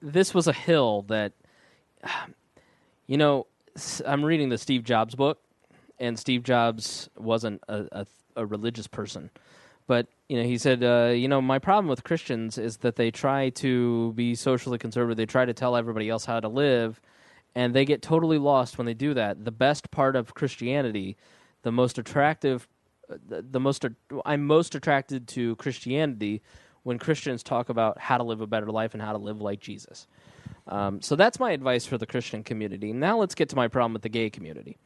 this was a hill that, I'm reading the Steve Jobs book, and Steve Jobs wasn't a religious person. But, he said, my problem with Christians is that they try to be socially conservative. They try to tell everybody else how to live, and they get totally lost when they do that. The best part of Christianity, I'm most attracted to Christianity when Christians talk about how to live a better life and how to live like Jesus. So that's my advice for the Christian community. Now let's get to my problem with the gay community.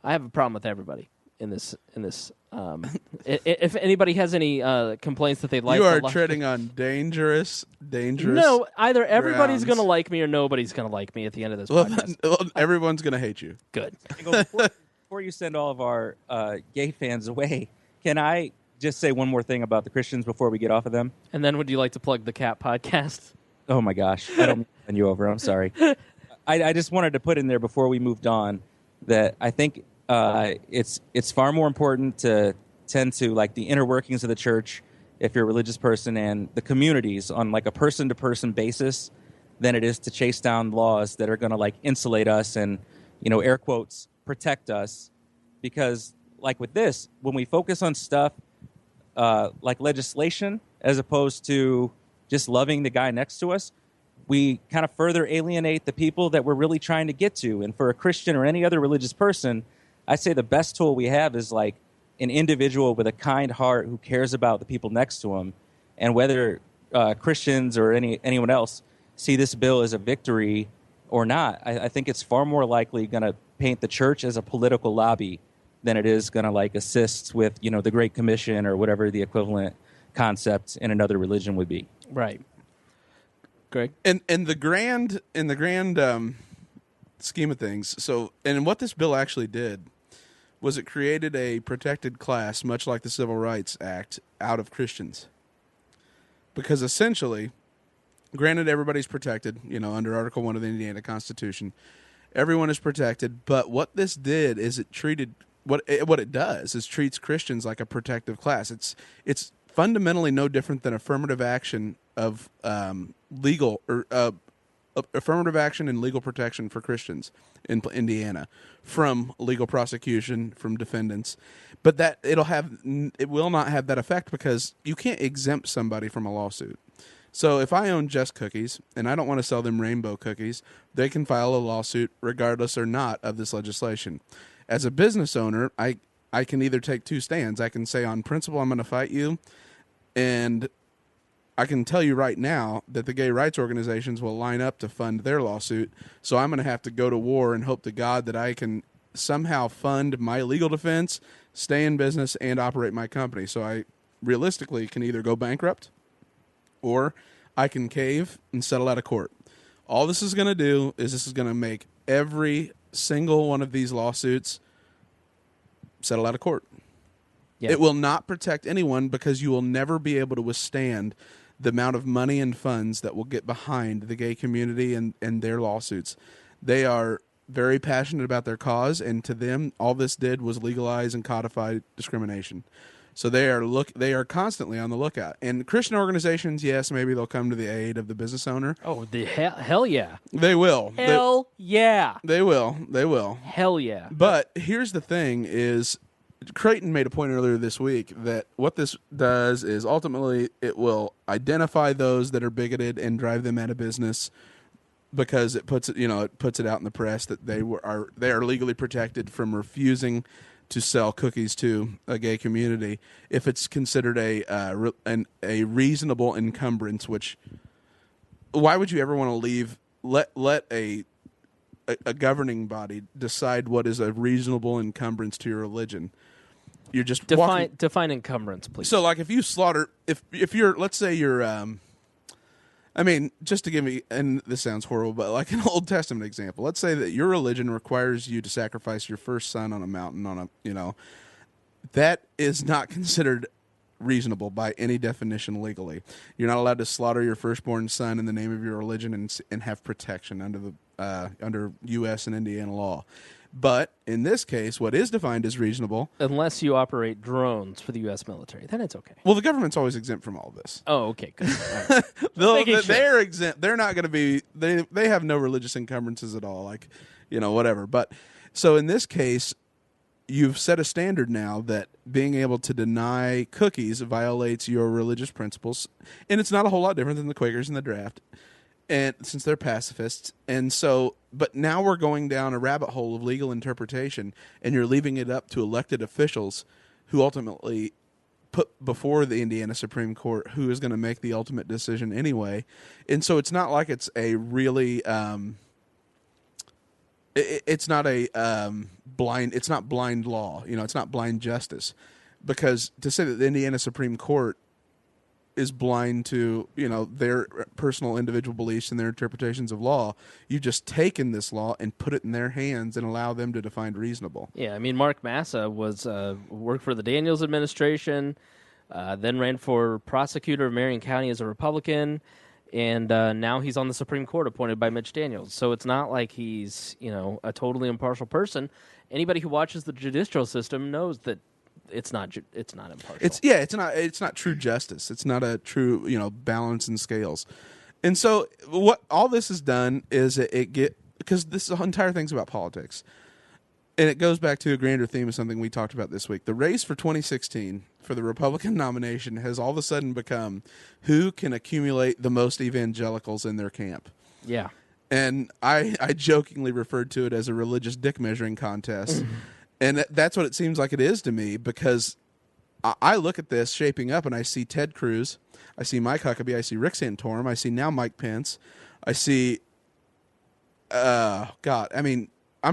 I have a problem with everybody in this. If anybody has any complaints that they'd like, you are treading on dangerous. No, either everybody's grounds. going to like me or nobody's going to like me at the end of this podcast. Well, everyone's going to hate you. Good. Before you send all of our gay fans away, can I just say one more thing about the Christians before we get off of them? And then would you like to plug the Cat podcast? Oh, my gosh. I don't mean to send you over. I'm sorry. I just wanted to put in there before we moved on that I think it's far more important to tend to like the inner workings of the church if you're a religious person and the communities on like a person-to-person basis than it is to chase down laws that are going to like insulate us and, air quotes, protect us. Because like with this, when we focus on stuff like legislation as opposed to just loving the guy next to us, we kind of further alienate the people that we're really trying to get to. And for a Christian or any other religious person, I'd say the best tool we have is like an individual with a kind heart who cares about the people next to him. And whether Christians or anyone else see this bill as a victory or not, I think it's far more likely going to paint the church as a political lobby than it is going to like assist with, the Great Commission or whatever the equivalent concept in another religion would be. Right. Greg? In the grand scheme of things, and what this bill actually did was it created a protected class, much like the Civil Rights Act, out of Christians. Because essentially, granted everybody's protected, under Article 1 of the Indiana Constitution, everyone is protected, but what this did is it treated, what it does is treats Christians like a protective class. It's fundamentally no different than affirmative action of affirmative action and legal protection for Christians in Indiana from legal prosecution from defendants, but that it will not have that effect because you can't exempt somebody from a lawsuit. So if I own Just Cookies and I don't want to sell them rainbow cookies, they can file a lawsuit regardless or not of this legislation. As a business owner, I can either take two stands. I can say on principle I'm going to fight you, and I can tell you right now that the gay rights organizations will line up to fund their lawsuit, so I'm going to have to go to war and hope to God that I can somehow fund my legal defense, stay in business, and operate my company. So I realistically can either go bankrupt or I can cave and settle out of court. All this is going to do is this is going to make every single one of these lawsuits settle out of court. Yeah. It will not protect anyone because you will never be able to withstand the amount of money and funds that will get behind the gay community and their lawsuits. They are very passionate about their cause, and to them, all this did was legalize and codify discrimination. So they are constantly on the lookout. And Christian organizations, yes, maybe they'll come to the aid of the business owner. Oh, hell yeah. They will. Yeah. They will. They will. Hell yeah. But here's the thing is, Creighton made a point earlier this week that what this does is ultimately it will identify those that are bigoted and drive them out of business because it puts it out in the press that they are legally protected from refusing to sell cookies to a gay community if it's considered a reasonable encumbrance. Which, why would you ever want to let a a governing body decide what is a reasonable encumbrance to your religion. You're just define encumbrance, please. So, like, if you slaughter, if you're, let's say you're, I mean, just to give me, and this sounds horrible, but like an Old Testament example, let's say that your religion requires you to sacrifice your first son on a mountain that is not considered reasonable by any definition legally. You're not allowed to slaughter your firstborn son in the name of your religion and have protection under U.S. and Indiana law. But in this case, what is defined as reasonable, unless you operate drones for the U.S. military, then it's okay. Well, the government's always exempt from all this. Oh, okay, good. All right. They're exempt. They're not going to be. They have no religious encumbrances at all. Like, whatever. But so in this case, you've set a standard now that being able to deny cookies violates your religious principles, and it's not a whole lot different than the Quakers in the draft. And since they're pacifists, and so, but now we're going down a rabbit hole of legal interpretation, and you're leaving it up to elected officials who ultimately put before the Indiana Supreme Court who is going to make the ultimate decision anyway. And so it's not like it's a really, it's not a it's not blind law, it's not blind justice, because to say that the Indiana Supreme Court is blind to, their personal individual beliefs and their interpretations of law. You've just taken this law and put it in their hands and allow them to define reasonable. Yeah, I mean, Mark Massa worked for the Daniels administration, then ran for prosecutor of Marion County as a Republican, and now he's on the Supreme Court appointed by Mitch Daniels. So it's not like he's, a totally impartial person. Anybody who watches the judicial system knows that it's not impartial. It's not true justice. It's not a true, balance and scales. And so what all this has done is because this entire thing's about politics. And it goes back to a grander theme of something we talked about this week. The race for 2016 for the Republican nomination has all of a sudden become who can accumulate the most evangelicals in their camp. Yeah. And I jokingly referred to it as a religious dick measuring contest. And that's what it seems like it is to me, because I look at this shaping up and I see Ted Cruz, I see Mike Huckabee, I see Rick Santorum, I see now Mike Pence, I see, I'm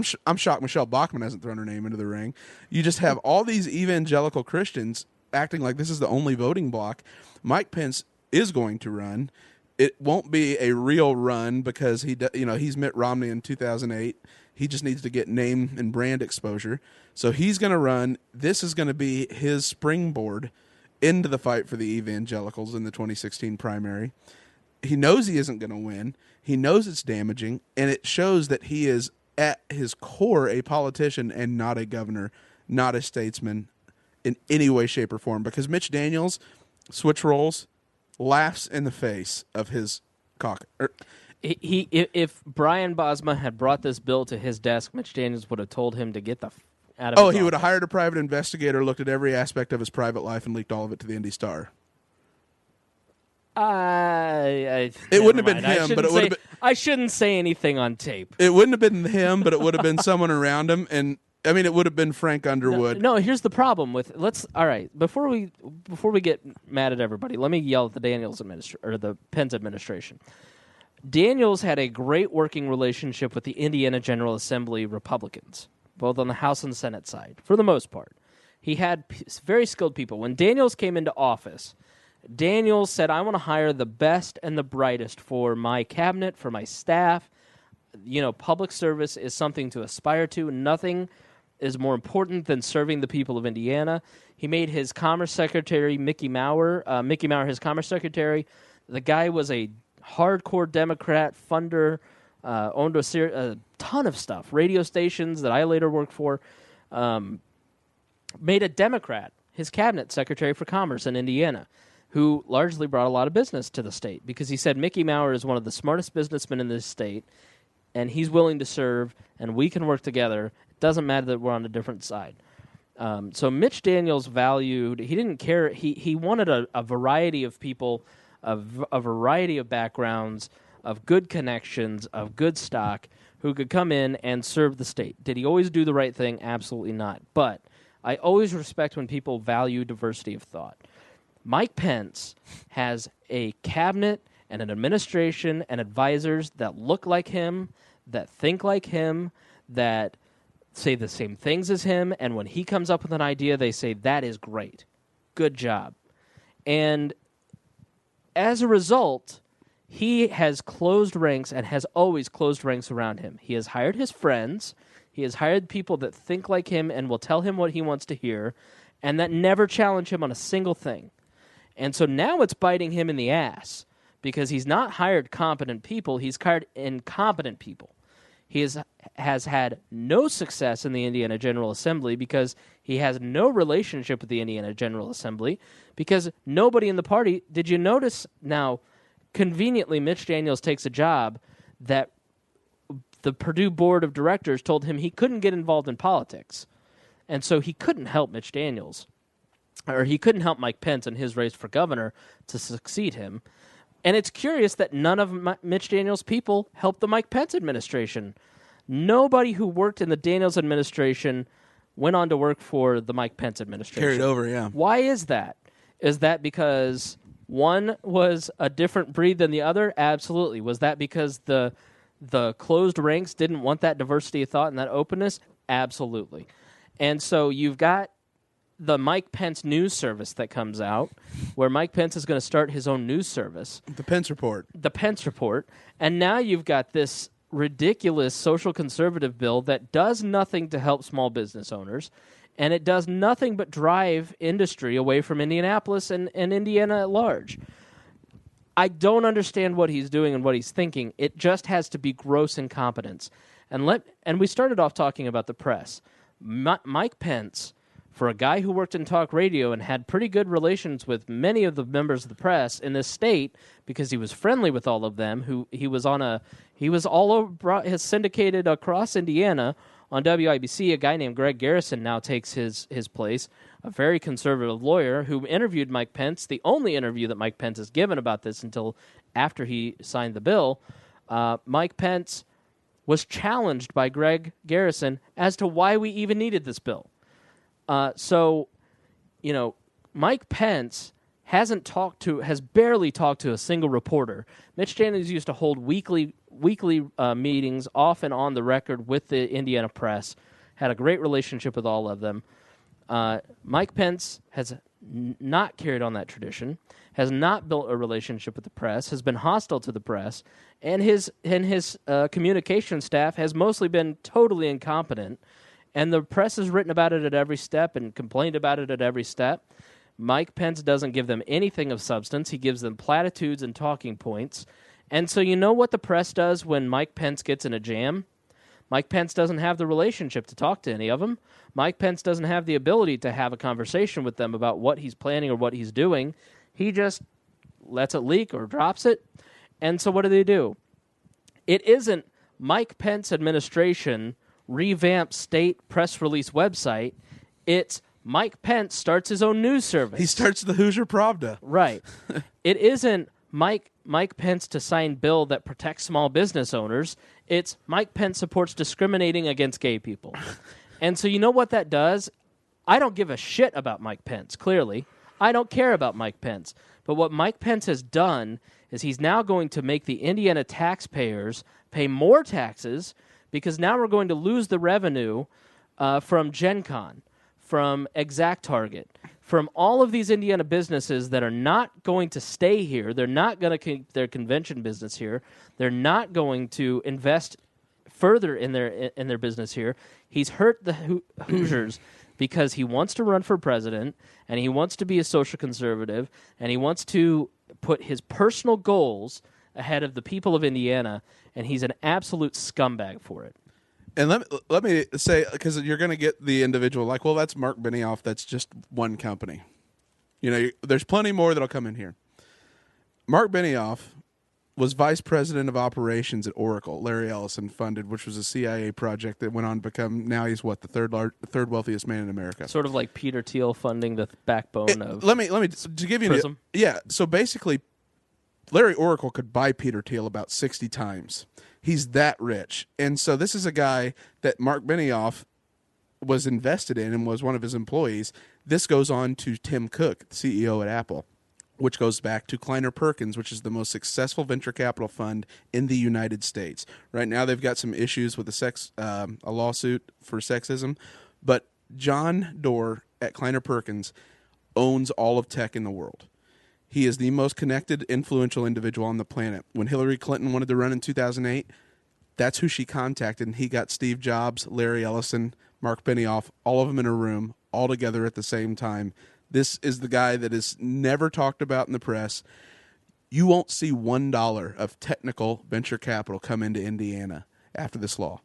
shocked Michelle Bachmann hasn't thrown her name into the ring. You just have all these evangelical Christians acting like this is the only voting block. Mike Pence is going to run. It won't be a real run because he's Mitt Romney in 2008. He just needs to get name and brand exposure. So he's going to run. This is going to be his springboard into the fight for the evangelicals in the 2016 primary. He knows he isn't going to win. He knows it's damaging, and it shows that he is at his core a politician and not a governor, not a statesman in any way, shape, or form. Because Mitch Daniels, switch roles, laughs in the face of his caucus. If Brian Bosma had brought this bill to his desk, Mitch Daniels would have told him to get the out of his he office. would have hired a private investigator, looked at every aspect of his private life, and leaked all of it to the Indy Star. It wouldn't have been him, but it would have been... I shouldn't say anything on tape. It wouldn't have been him, but it would have been someone around him, and it would have been Frank Underwood. No, here's the problem with all right, before we get mad at everybody, let me yell at the Daniels or the Pence administration. Daniels had a great working relationship with the Indiana General Assembly Republicans, both on the House and Senate side, for the most part. He had very skilled people. When Daniels came into office, Daniels said, I want to hire the best and the brightest for my cabinet, for my staff. Public service is something to aspire to. Nothing is more important than serving the people of Indiana. He made his Commerce Secretary, Mickey Maurer, his Commerce Secretary. The guy was a hardcore Democrat, funder, owned a ton of stuff, radio stations that I later worked for, made a Democrat his cabinet secretary for commerce in Indiana, who largely brought a lot of business to the state because he said Mickey Maurer is one of the smartest businessmen in this state, and he's willing to serve, and we can work together. It doesn't matter that we're on a different side. So Mitch Daniels he didn't care. He wanted a variety of people, a variety of backgrounds, of good connections, of good stock, who could come in and serve the state. Did he always do the right thing? Absolutely not. But I always respect when people value diversity of thought. Mike Pence has a cabinet and an administration and advisors that look like him, that think like him, that say the same things as him, and when he comes up with an idea, they say, that is great. Good job. And as a result, he has closed ranks and has always closed ranks around him. He has hired his friends. He has hired people that think like him and will tell him what he wants to hear, and that never challenge him on a single thing. And so now it's biting him in the ass because he's not hired competent people. He's hired incompetent people. He has had no success in the Indiana General Assembly because he has no relationship with the Indiana General Assembly because nobody in the party... Did you notice now, conveniently, Mitch Daniels takes a job that the Purdue Board of Directors told him he couldn't get involved in politics. And so he couldn't help Mitch Daniels. Or he couldn't help Mike Pence in his race for governor to succeed him. And it's curious that none of Mitch Daniels' people helped the Mike Pence administration. Nobody who worked in the Daniels administration went on to work for the Mike Pence administration. Carried over, yeah. Why is that? Is that because one was a different breed than the other? Absolutely. Was that because the closed ranks didn't want that diversity of thought and that openness? Absolutely. And so you've got the Mike Pence news service that comes out, where Mike Pence is going to start his own news service. The Pence Report. The Pence Report. And now you've got this ridiculous social conservative bill that does nothing to help small business owners, and it does nothing but drive industry away from Indianapolis and Indiana at large. I don't understand what he's doing and what he's thinking. It just has to be gross incompetence. And we started off talking about the press. Mike Pence, for a guy who worked in talk radio and had pretty good relations with many of the members of the press in this state, because he was friendly with all of them, he was all over, has syndicated across Indiana on WIBC. A guy named Greg Garrison now takes his place, a very conservative lawyer who interviewed Mike Pence, the only interview that Mike Pence has given about this until after he signed the bill. Mike Pence was challenged by Greg Garrison as to why we even needed this bill. So, Mike Pence has barely talked to a single reporter. Mitch Daniels used to hold weekly meetings off and on the record with the Indiana press, had a great relationship with all of them. Mike Pence has not carried on that tradition, has not built a relationship with the press, has been hostile to the press, and his communication staff has mostly been totally incompetent. And the press has written about it at every step and complained about it at every step. Mike Pence doesn't give them anything of substance. He gives them platitudes and talking points. And so you know what the press does when Mike Pence gets in a jam? Mike Pence doesn't have the relationship to talk to any of them. Mike Pence doesn't have the ability to have a conversation with them about what he's planning or what he's doing. He just lets it leak or drops it. And so what do? It isn't Mike Pence administration revamp state press release website. It's Mike Pence starts his own news service. He starts the Hoosier Pravda. Right. It isn't Mike Pence to sign bill that protects small business owners. It's Mike Pence supports discriminating against gay people. And so you know what that does? I don't give a shit about Mike Pence, clearly. I don't care about Mike Pence. But what Mike Pence has done is he's now going to make the Indiana taxpayers pay more taxes, because now we're going to lose the revenue from Gen Con, from ExactTarget, from all of these Indiana businesses that are not going to stay here. They're not going to keep their convention business here. They're not going to invest further in their business here. He's hurt the Hoosiers because he wants to run for president, and he wants to be a social conservative, and he wants to put his personal goals ahead of the people of Indiana, and he's an absolute scumbag for it. And let me say, because you're going to get the individual like, well, that's Mark Benioff. That's just one company. There's plenty more that'll come in here. Mark Benioff was vice president of operations at Oracle. Larry Ellison funded, which was a CIA project that went on to become, now he's the third wealthiest man in America. Sort of like Peter Thiel funding the backbone of Let me to give you Prism. Yeah. So basically, Larry Oracle could buy Peter Thiel about 60 times. He's that rich. And so this is a guy that Mark Benioff was invested in and was one of his employees. This goes on to Tim Cook, the CEO at Apple. which goes back to Kleiner Perkins, which is the most successful venture capital fund in the United States. Right now, they've got some issues with a lawsuit for sexism, but John Doerr at Kleiner Perkins owns all of tech in the world. He is the most connected, influential individual on the planet. When Hillary Clinton wanted to run in 2008, that's who she contacted, and he got Steve Jobs, Larry Ellison, Mark Benioff, all of them in a room, all together at the same time. This is the guy that is never talked about in the press. You won't see $1 of technical venture capital come into Indiana after this law.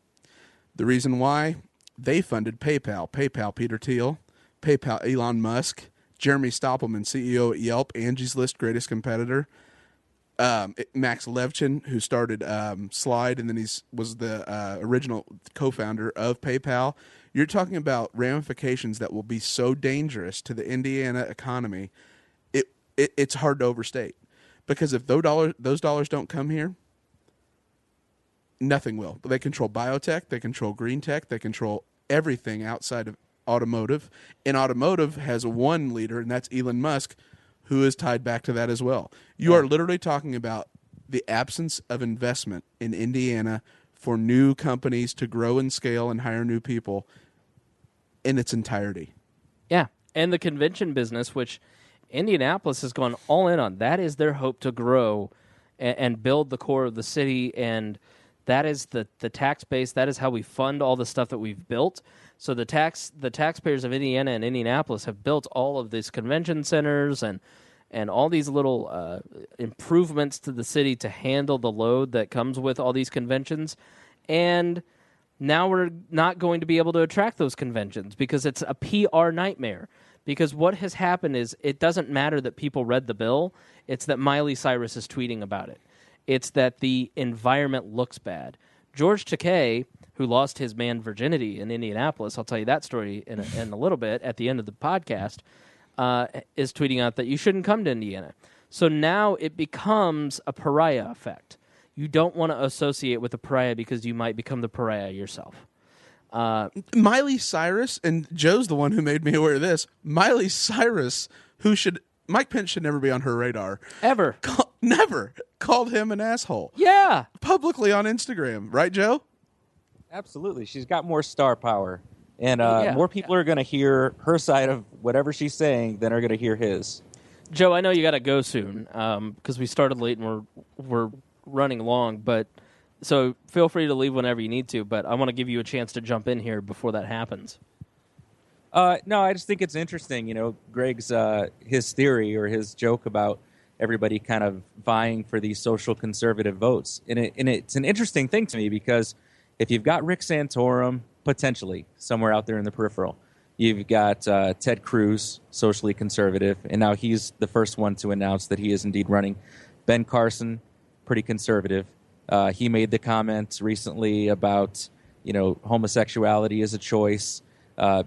The reason why, they funded PayPal, Peter Thiel, PayPal Elon Musk, Jeremy Stoppelman, CEO at Yelp, Angie's List greatest competitor, Max Levchin, who started Slide, and then was the original co-founder of PayPal. You're talking about ramifications that will be so dangerous to the Indiana economy. It's hard to overstate, because if those dollars don't come here, nothing will. They control biotech, they control green tech, they control everything outside of automotive. And automotive has one leader, and that's Elon Musk, who is tied back to that as well. You are literally talking about the absence of investment in Indiana for new companies to grow and scale and hire new people in its entirety. Yeah, and the convention business, which Indianapolis has gone all in on, that is their hope to grow and build the core of the city, and that is the tax base. That is how we fund all the stuff that we've built. So the taxpayers of Indiana and Indianapolis have built all of these convention centers and all these little improvements to the city to handle the load that comes with all these conventions. And now we're not going to be able to attract those conventions because it's a PR nightmare. Because what has happened is it doesn't matter that people read the bill. It's that Miley Cyrus is tweeting about it. It's that the environment looks bad. George Takei, who lost his man virginity in Indianapolis, I'll tell you that story in a little bit at the end of the podcast, is tweeting out that you shouldn't come to Indiana. So now it becomes a pariah effect. You don't want to associate with a pariah because you might become the pariah yourself. Miley Cyrus, and Joe's the one who made me aware of this, Miley Cyrus, Mike Pence should never be on her radar. Ever. Never called him an asshole. Yeah. Publicly on Instagram. Right, Joe? Absolutely. She's got more star power. And more people are going to hear her side of whatever she's saying than are going to hear his. Joe, I know you got to go soon because we started late and we're running long. But so feel free to leave whenever you need to. But I want to give you a chance to jump in here before that happens. No, I just think it's interesting. You know, Greg's his theory or his joke about everybody kind of vying for these social conservative votes. And it's an interesting thing to me because if you've got Rick Santorum, potentially, somewhere out there in the peripheral, you've got Ted Cruz, socially conservative, and now he's the first one to announce that he is indeed running. Ben Carson, pretty conservative. He made the comments recently about, homosexuality is a choice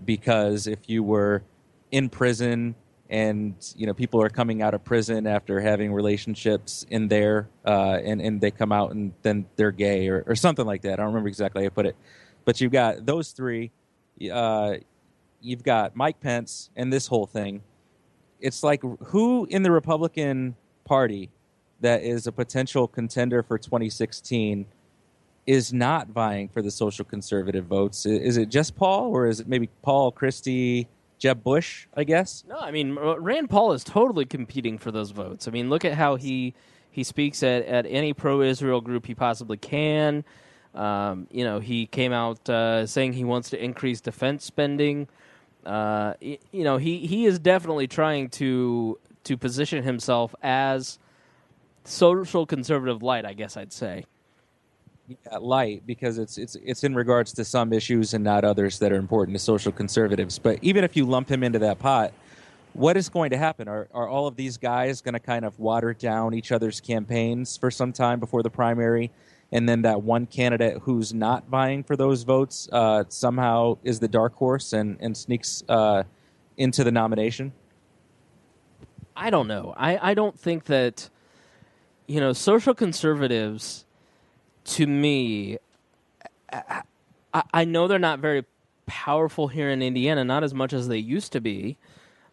because if you were in prison and people are coming out of prison after having relationships in there, and they come out and then they're gay or something like that. I don't remember exactly how I put it, but you've got those three. You've got Mike Pence and this whole thing. It's like who in the Republican Party that is a potential contender for 2016 is not vying for the social conservative votes. Is it just Paul, or is it maybe Paul, Christie, Jeb Bush, I guess? No, I mean, Rand Paul is totally competing for those votes. I mean, look at how he speaks at any pro-Israel group he possibly can. He came out saying he wants to increase defense spending. He is definitely trying to position himself as social conservative light, I guess I'd say. Yeah, light, because it's in regards to some issues and not others that are important to social conservatives. But even if you lump him into that pot, what is going to happen? Are all of these guys going to kind of water down each other's campaigns for some time before the primary, and then that one candidate who's not vying for those votes somehow is the dark horse and sneaks into the nomination? I don't know. I don't think that, social conservatives, to me, I know they're not very powerful here in Indiana, not as much as they used to be.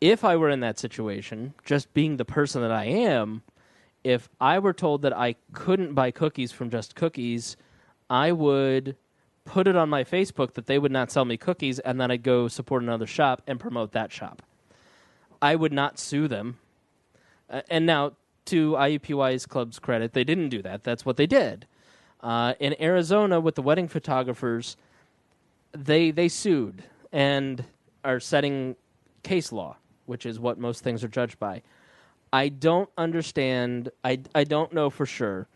if I were in that situation, just being the person that I am, if I were told that I couldn't buy cookies from Just Cookies, I would put it on my Facebook that they would not sell me cookies, and then I'd go support another shop and promote that shop. I would not sue them. And now, to IUPUI's club's credit, they didn't do that. That's what they did. In Arizona, with the wedding photographers, they sued and are setting case law, which is what most things are judged by. I don't understand. I don't know for sure,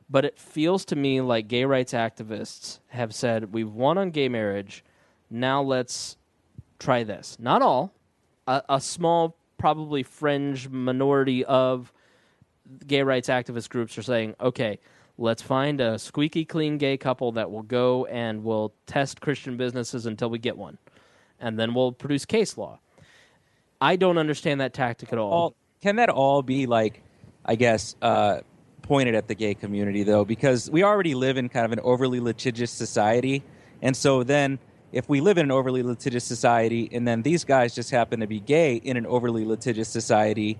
but it feels to me like gay rights activists have said, we've won on gay marriage, now let's try this. Not all. A small, probably fringe minority of gay rights activist groups are saying, okay, let's find a squeaky clean gay couple that will go and will test Christian businesses until we get one. And then we'll produce case law. I don't understand that tactic at all. Can that all be, like, I guess, pointed at the gay community, though? Because we already live in kind of an overly litigious society. And so then if we live in an overly litigious society and then these guys just happen to be gay in an overly litigious society,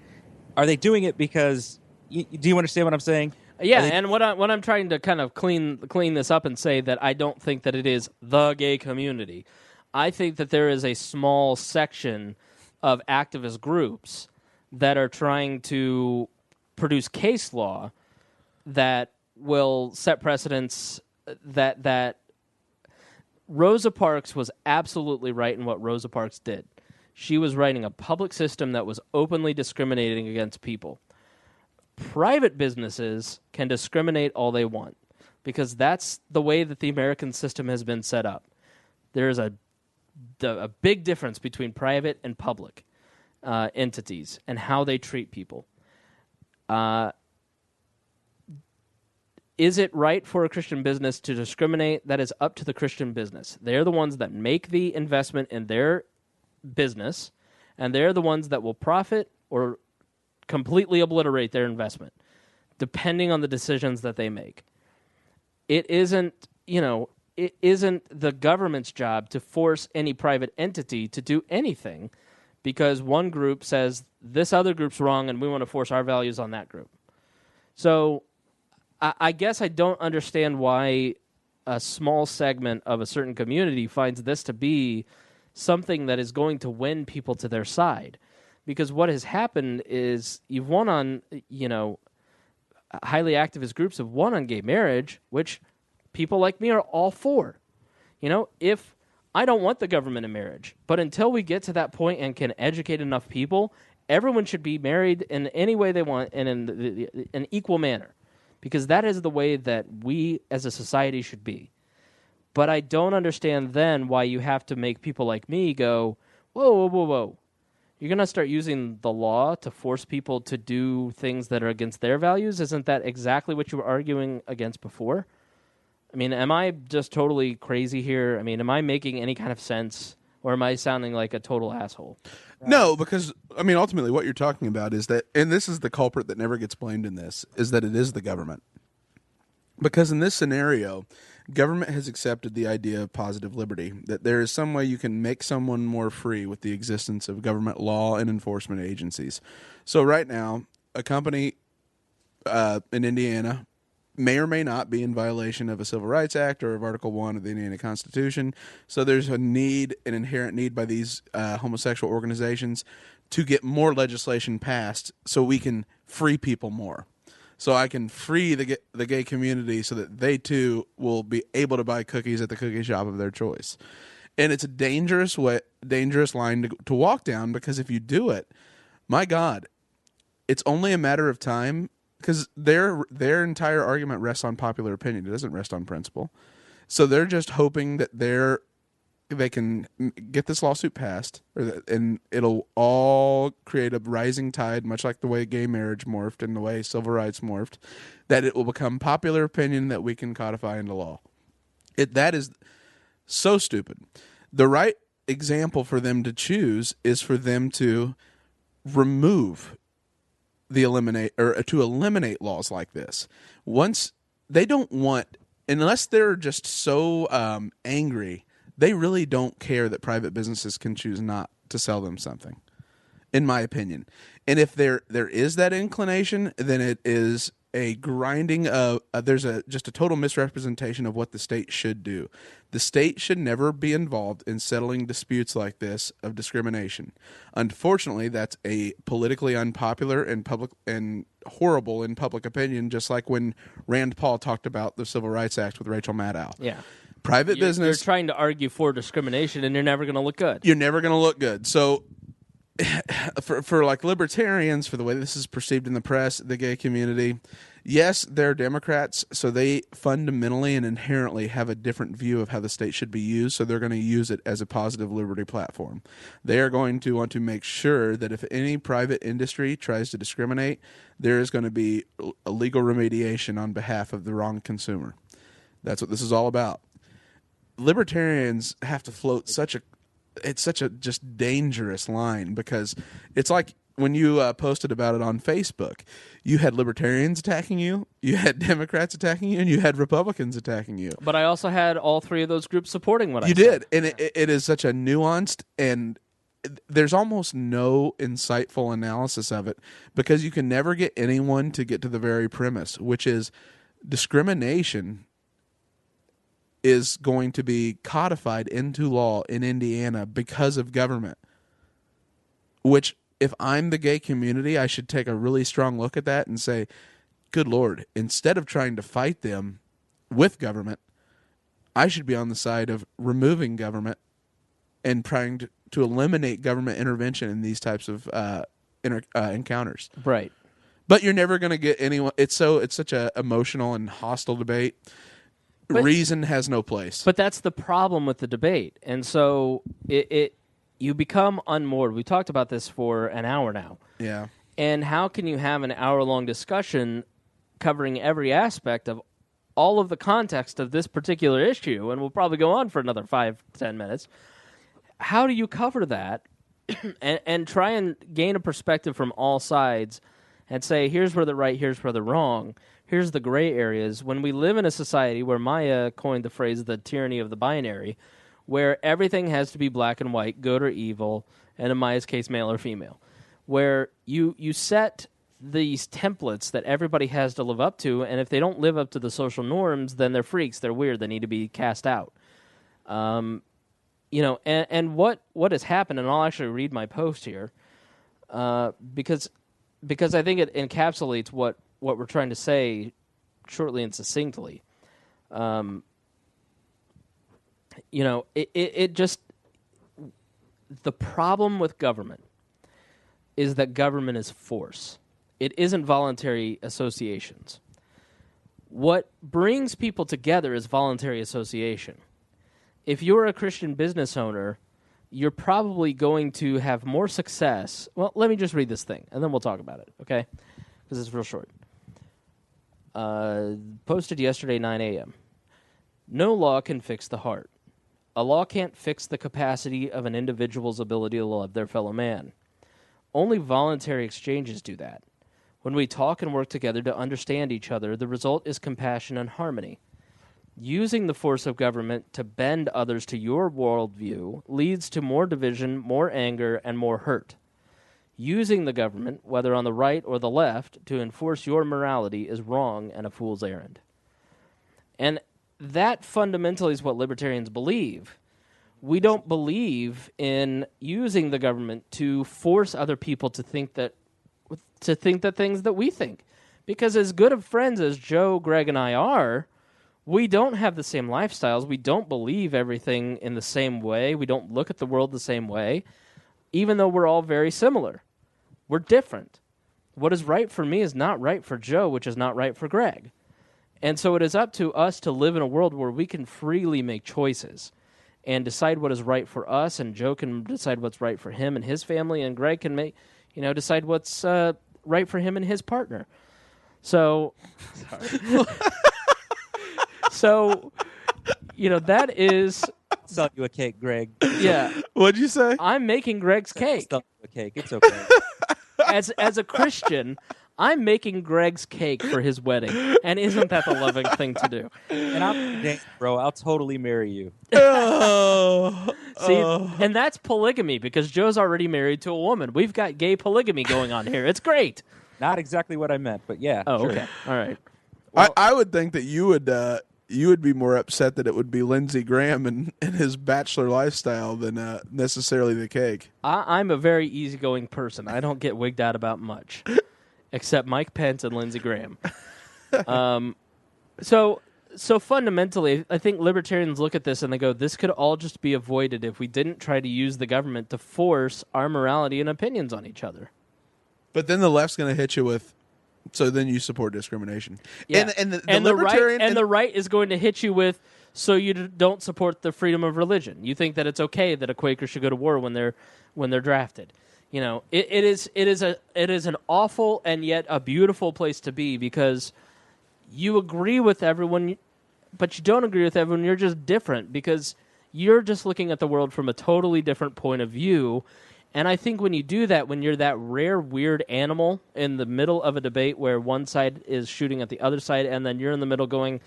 are they doing it because... do you understand what I'm saying? Yeah, and what I'm trying to kind of clean this up and say that I don't think that it is the gay community. I think that there is a small section of activist groups that are trying to produce case law that will set precedents that Rosa Parks was absolutely right in what Rosa Parks did. She was writing a public system that was openly discriminating against people. Private businesses can discriminate all they want because that's the way that the American system has been set up. There is a big difference between private and public entities and how they treat people. Is it right for a Christian business to discriminate? That is up to the Christian business. They're the ones that make the investment in their business, and they're the ones that will profit or completely obliterate their investment, depending on the decisions that they make. It isn't the government's job to force any private entity to do anything because one group says this other group's wrong and we want to force our values on that group. So I guess I don't understand why a small segment of a certain community finds this to be something that is going to win people to their side. Because what has happened is you've won on, highly activist groups have won on gay marriage, which people like me are all for. If I don't want the government in marriage, but until we get to that point and can educate enough people, everyone should be married in any way they want and in an equal manner. Because that is the way that we as a society should be. But I don't understand then why you have to make people like me go, whoa. You're going to start using the law to force people to do things that are against their values? Isn't that exactly what you were arguing against before? I mean, am I just totally crazy here? I mean, am I making any kind of sense, or am I sounding like a total asshole? No, because, ultimately what you're talking about is that, and this is the culprit that never gets blamed in this, is that it is the government. Because in this scenario, government has accepted the idea of positive liberty, that there is some way you can make someone more free with the existence of government law and enforcement agencies. So right now, a company in Indiana may or may not be in violation of a Civil Rights Act or of Article 1 of the Indiana Constitution. So there's an inherent need by these homosexual organizations to get more legislation passed so we can free people more. So I can free the gay community so that they too will be able to buy cookies at the cookie shop of their choice. And it's a dangerous line to walk down, because if you do it, my God, it's only a matter of time, because their entire argument rests on popular opinion. It doesn't rest on principle. So they're just hoping that they can get this lawsuit passed, and it'll all create a rising tide, much like the way gay marriage morphed and the way civil rights morphed, that it will become popular opinion that we can codify into law. That is so stupid. The right example for them to choose is for them to eliminate laws like this. Once they don't want, unless they're just so angry, they really don't care that private businesses can choose not to sell them something. in my opinion. And if there is that inclination, then it is a grinding of there's just a total misrepresentation of what the state should do. The state should never be involved in settling disputes like this of discrimination. Unfortunately, that's a politically unpopular and horrible in public opinion, just like when Rand Paul talked about the Civil Rights Act with Rachel Maddow. Yeah. Private business. You're trying to argue for discrimination, and you're never going to look good. You're never going to look good. So for like libertarians, for the way this is perceived in the press, the gay community, yes, they're Democrats, so they fundamentally and inherently have a different view of how the state should be used, so they're going to use it as a positive liberty platform. They are going to want to make sure that if any private industry tries to discriminate, there is going to be a legal remediation on behalf of the wrong consumer. That's what this is all about. Libertarians have to float such a just dangerous line, because it's like when you posted about it on Facebook, you had libertarians attacking you, you had Democrats attacking you, and you had Republicans attacking you. But I also had all three of those groups supporting what I said. You did, and it is such a nuanced, and there's almost no insightful analysis of it, because you can never get anyone to get to the very premise, which is discrimination is going to be codified into law in Indiana because of government. Which, if I'm the gay community, I should take a really strong look at that and say, good Lord, instead of trying to fight them with government, I should be on the side of removing government and trying to eliminate government intervention in these types of encounters. Right. But you're never going to get anyone. It's such a emotional and hostile debate. But reason has no place. But that's the problem with the debate. And so you become unmoored. We talked about this for an hour now. Yeah. And how can you have an hour-long discussion covering every aspect of all of the context of this particular issue? And we'll probably go on for another 5-10 minutes. How do you cover that and try and gain a perspective from all sides and say, here's where they're right, here's where they're wrong? Here's the gray areas. When we live in a society where Maya coined the phrase the tyranny of the binary, where everything has to be black and white, good or evil, and in Maya's case, male or female, where you set these templates that everybody has to live up to, and if they don't live up to the social norms, then they're freaks, they're weird, they need to be cast out. And what has happened, and I'll actually read my post here, because I think it encapsulates what we're trying to say shortly and succinctly. It just, the problem with government is that government is force. It isn't voluntary associations. What brings people together is voluntary association. If you're a Christian business owner, you're probably going to have more success. Well, let me just read this thing, and then we'll talk about it, okay? Because it's real short. Posted yesterday, 9 a.m. No law can fix the heart. A law can't fix the capacity of an individual's ability to love their fellow man. Only voluntary exchanges do that. When we talk and work together to understand each other, the result is compassion and harmony. Using the force of government to bend others to your worldview leads to more division, more anger, and more hurt. Using the government, whether on the right or the left, to enforce your morality is wrong and a fool's errand. And that fundamentally is what libertarians believe. We don't believe in using the government to force other people to think the things that we think. Because as good of friends as Joe, Greg, and I are, we don't have the same lifestyles. We don't believe everything in the same way. We don't look at the world the same way, even though we're all very similar. We're different. What is right for me is not right for Joe, which is not right for Greg. And so it is up to us to live in a world where we can freely make choices and decide what is right for us, and Joe can decide what's right for him and his family, and Greg can decide what's right for him and his partner. So, that is... Sell you a cake, Greg. Yeah. What'd you say? I'm making Greg's cake. Sell you a cake. It's okay. As a Christian, I'm making Greg's cake for his wedding, and isn't that the loving thing to do? And bro, I'll totally marry you. See, and that's polygamy because Joe's already married to a woman. We've got gay polygamy going on here. It's great. Not exactly what I meant, but yeah. Oh, sure. okay. All right. Well, I would think that you would be more upset that it would be Lindsey Graham and his bachelor lifestyle than necessarily the cake. I'm a very easygoing person. I don't get wigged out about much, except Mike Pence and Lindsey Graham. So fundamentally, I think libertarians look at this and they go, this could all just be avoided if we didn't try to use the government to force our morality and opinions on each other. But then the left's going to hit you with, so then you support discrimination. Yeah. And the libertarian right, and the right is going to hit you with, so you don't support the freedom of religion. You think that it's okay that a Quaker should go to war when they're drafted. You know, it is an awful and yet a beautiful place to be because you agree with everyone, but you don't agree with everyone. You're just different because you're just looking at the world from a totally different point of view. And I think when you do that, when you're that rare, weird animal in the middle of a debate where one side is shooting at the other side, and then you're in the middle going,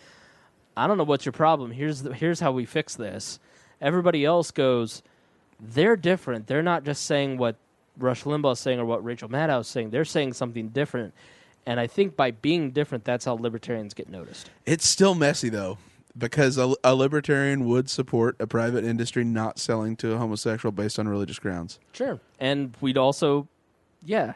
I don't know what's your problem. Here's how we fix this. Everybody else goes, they're different. They're not just saying what Rush Limbaugh is saying or what Rachel Maddow is saying. They're saying something different. And I think by being different, that's how libertarians get noticed. It's still messy, though, because a libertarian would support a private industry not selling to a homosexual based on religious grounds. Sure. And we'd also, it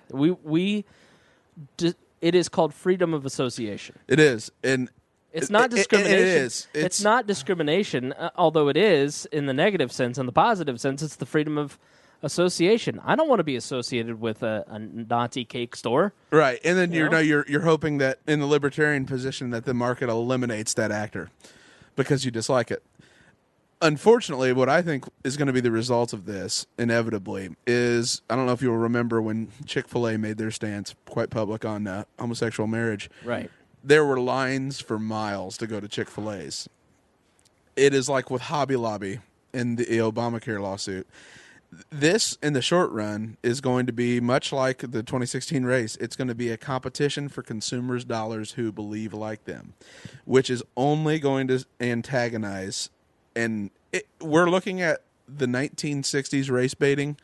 is called freedom of association. It is. And it's not discrimination. It is. It's not discrimination, although it is in the negative sense. In the positive sense, it's the freedom of association. I don't want to be associated with a Nazi cake store. Right. And then you're hoping that in the libertarian position that the market eliminates that actor because you dislike it. Unfortunately, what I think is going to be the result of this, inevitably, is, I don't know if you'll remember when Chick-fil-A made their stance quite public on homosexual marriage. Right. There were lines for miles to go to Chick-fil-A's. It is like with Hobby Lobby in the Obamacare lawsuit. This, in the short run, is going to be much like the 2016 race. It's going to be a competition for consumers' dollars who believe like them, which is only going to antagonize. And we're looking at the 1960s race baiting,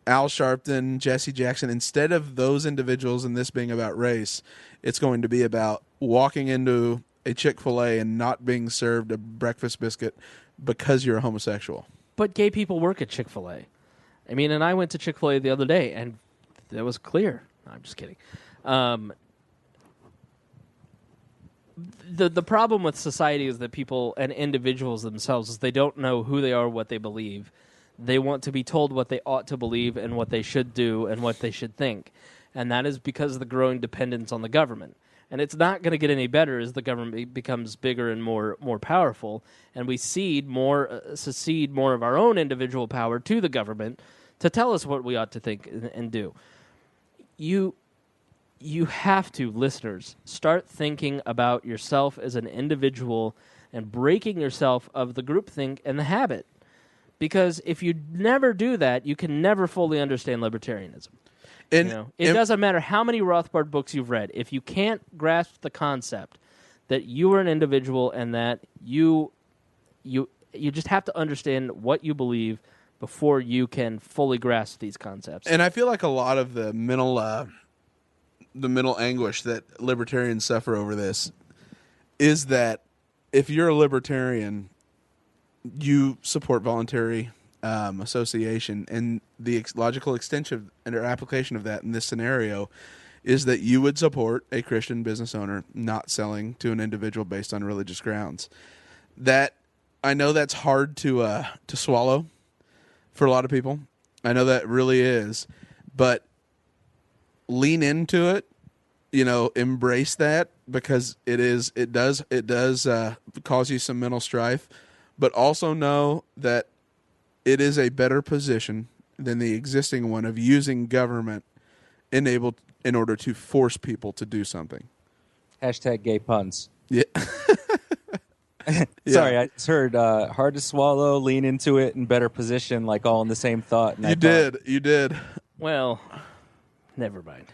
Al Sharpton, Jesse Jackson. Instead of those individuals and this being about race, it's going to be about walking into a Chick-fil-A and not being served a breakfast biscuit because you're a homosexual. But gay people work at Chick-fil-A. I mean, and I went to Chick-fil-A the other day, and that was clear. No, I'm just kidding. The problem with society is that people and individuals themselves is they don't know who they are or what they believe. They want to be told what they ought to believe and what they should do and what they should think. And that is because of the growing dependence on the government. And it's not going to get any better as the government becomes bigger and more powerful, and we secede more of our own individual power to the government to tell us what we ought to think and do. You have to, listeners, start thinking about yourself as an individual and breaking yourself of the groupthink and the habit. Because if you never do that, you can never fully understand libertarianism. And it doesn't matter how many Rothbard books you've read. If you can't grasp the concept that you are an individual and that you just have to understand what you believe before you can fully grasp these concepts. And I feel like a lot of the mental anguish that libertarians suffer over this is that if you're a libertarian, you support voluntary association, and the logical extension or application of that in this scenario is that you would support a Christian business owner not selling to an individual based on religious grounds. That I know that's hard to swallow for a lot of people. I know that really is, but lean into it. Embrace that because it does cause you some mental strife, but also know that it is a better position than the existing one of using government in order to force people to do something. Hashtag gay puns. Yeah. Sorry, I just heard hard to swallow, lean into it, and better position, like all in the same thought. And You did. Well, never mind.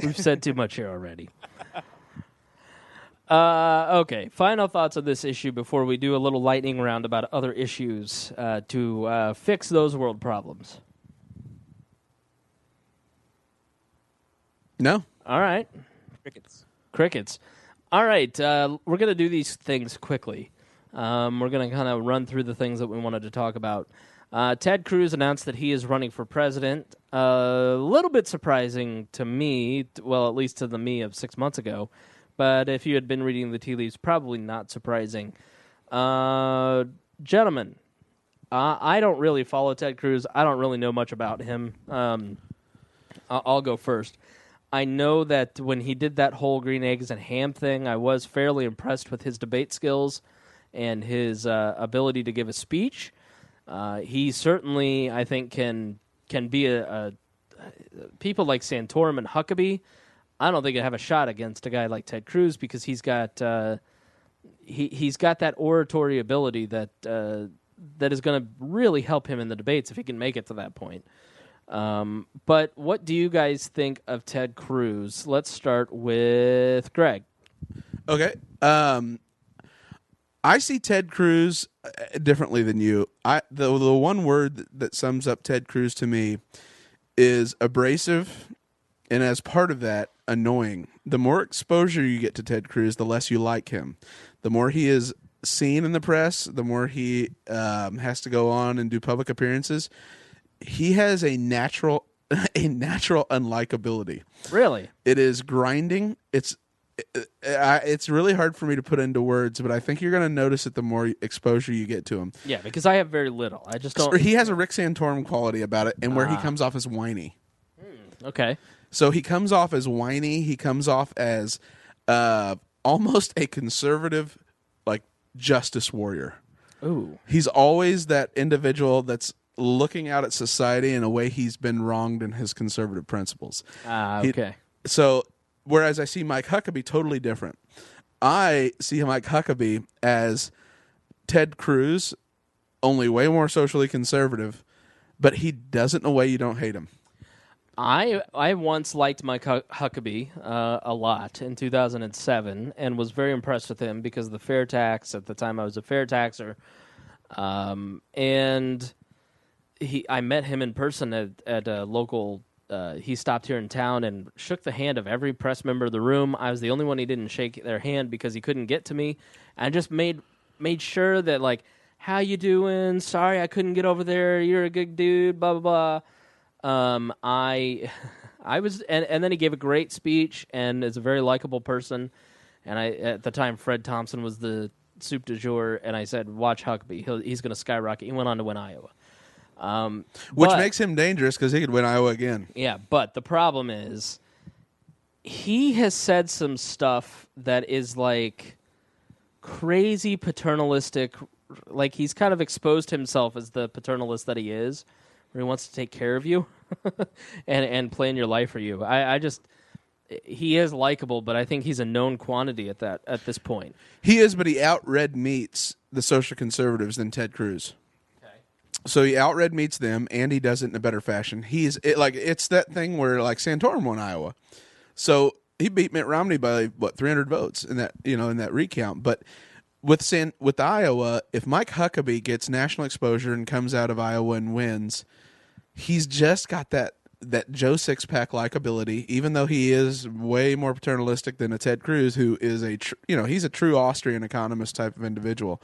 We've said too much here already. Okay, final thoughts on this issue before we do a little lightning round about other issues to fix those world problems. No. All right. Crickets. All right, we're going to do these things quickly. We're going to kind of run through the things that we wanted to talk about. Ted Cruz announced that he is running for president. A little bit surprising to me, well, at least to the me of 6 months ago. But if you had been reading the tea leaves, probably not surprising. Gentlemen, I don't really follow Ted Cruz. I don't really know much about him. I'll go first. I know that when he did that whole green eggs and ham thing, I was fairly impressed with his debate skills and his ability to give a speech. He certainly, I think, can be a people like Santorum and Huckabee. I don't think he'd have a shot against a guy like Ted Cruz because he's got he's got that oratory ability that is going to really help him in the debates if he can make it to that point. But what do you guys think of Ted Cruz? Let's start with Greg. Okay. I see Ted Cruz differently than you. The one word that sums up Ted Cruz to me is abrasive, and as part of that, annoying. The more exposure you get to Ted Cruz, the less you like him. The more he is seen in the press, the more he has to go on and do public appearances. He has a natural unlikability. Really? It is grinding. It's really hard for me to put into words, but I think you're going to notice it the more exposure you get to him. Yeah, because I have very little. I just don't. He has a Rick Santorum quality about it, and where he comes off as whiny. Okay. So he comes off as whiny. He comes off as almost a conservative, like, justice warrior. Ooh. He's always that individual that's looking out at society in a way he's been wronged in his conservative principles. Okay. So, whereas I see Mike Huckabee totally different. I see Mike Huckabee as Ted Cruz, only way more socially conservative, but he does it in a way you don't hate him. I once liked Mike Huckabee a lot in 2007 and was very impressed with him because of the fair tax. At the time, I was a fair taxer. And I met him in person at a local. He stopped here in town and shook the hand of every press member of the room. I was the only one he didn't shake their hand because he couldn't get to me. And just made sure that, like, how you doing? Sorry I couldn't get over there. You're a good dude. Blah blah blah. I was, and then he gave a great speech and is a very likable person. And at the time, Fred Thompson was the soup du jour, and I said, watch Huckabee. He's going to skyrocket. He went on to win Iowa. Which makes him dangerous because he could win Iowa again. Yeah, but the problem is he has said some stuff that is like crazy paternalistic. Like, he's kind of exposed himself as the paternalist that he is, where he wants to take care of you and plan your life for you. He is likable, but I think he's a known quantity at this point. He is, but he out-red meets the social conservatives than Ted Cruz. So he out-red meets them, and he does it in a better fashion. It's that thing where, like, Santorum won Iowa, so he beat Mitt Romney by 300 votes in that recount. But with Iowa, if Mike Huckabee gets national exposure and comes out of Iowa and wins, he's just got that Joe Sixpack likability. Even though he is way more paternalistic than a Ted Cruz, who is he's a true Austrian economist type of individual.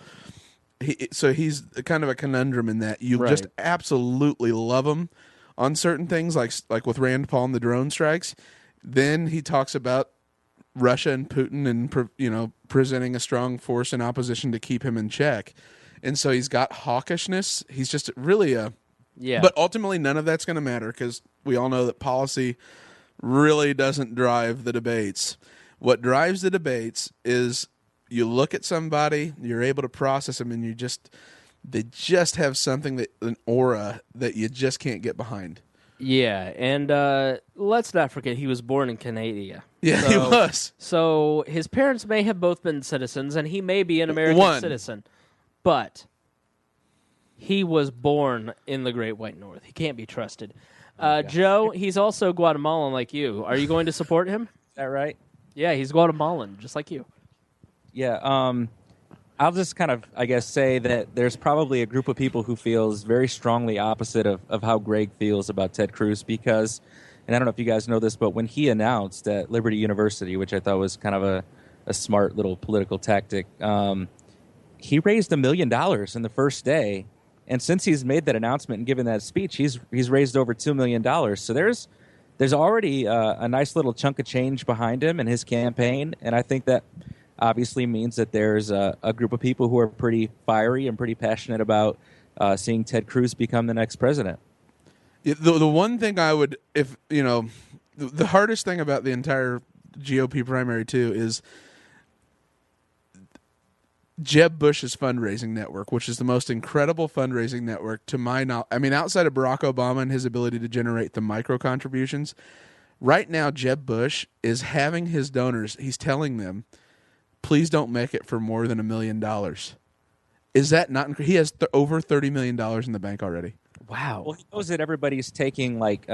So he's kind of a conundrum in that you just absolutely love him on certain things, like with Rand Paul and the drone strikes. Then he talks about Russia and Putin and presenting a strong force in opposition to keep him in check. And so he's got hawkishness. He's just really But ultimately, none of that's going to matter because we all know that policy really doesn't drive the debates. What drives the debates is you look at somebody, you're able to process them, and they just have something an aura that you just can't get behind. Yeah, and let's not forget he was born in Canada. Yeah, he was. So his parents may have both been citizens, and he may be an American citizen, but he was born in the Great White North. He can't be trusted. Joe, he's also Guatemalan like you. Are you going to support him? Is that right? Yeah, he's Guatemalan, just like you. Yeah. I'll just kind of, I guess, say that there's probably a group of people who feels very strongly opposite of how Greg feels about Ted Cruz because, and I don't know if you guys know this, but when he announced at Liberty University, which I thought was kind of a smart little political tactic, he raised $1 million in the first day. And since he's made that announcement and given that speech, he's raised over $2 million. So there's already a nice little chunk of change behind him and his campaign. And I think that obviously means that there's a group of people who are pretty fiery and pretty passionate about seeing Ted Cruz become the next president. The one thing I would, if you know, the hardest thing about the entire GOP primary too is Jeb Bush's fundraising network, which is the most incredible fundraising network to my knowledge. I mean, outside of Barack Obama and his ability to generate the micro contributions, right now Jeb Bush is having his donors. He's telling them, please don't make it for more than $1 million. Is that not? He has over $30 million in the bank already. Wow. Well, he knows that everybody's taking like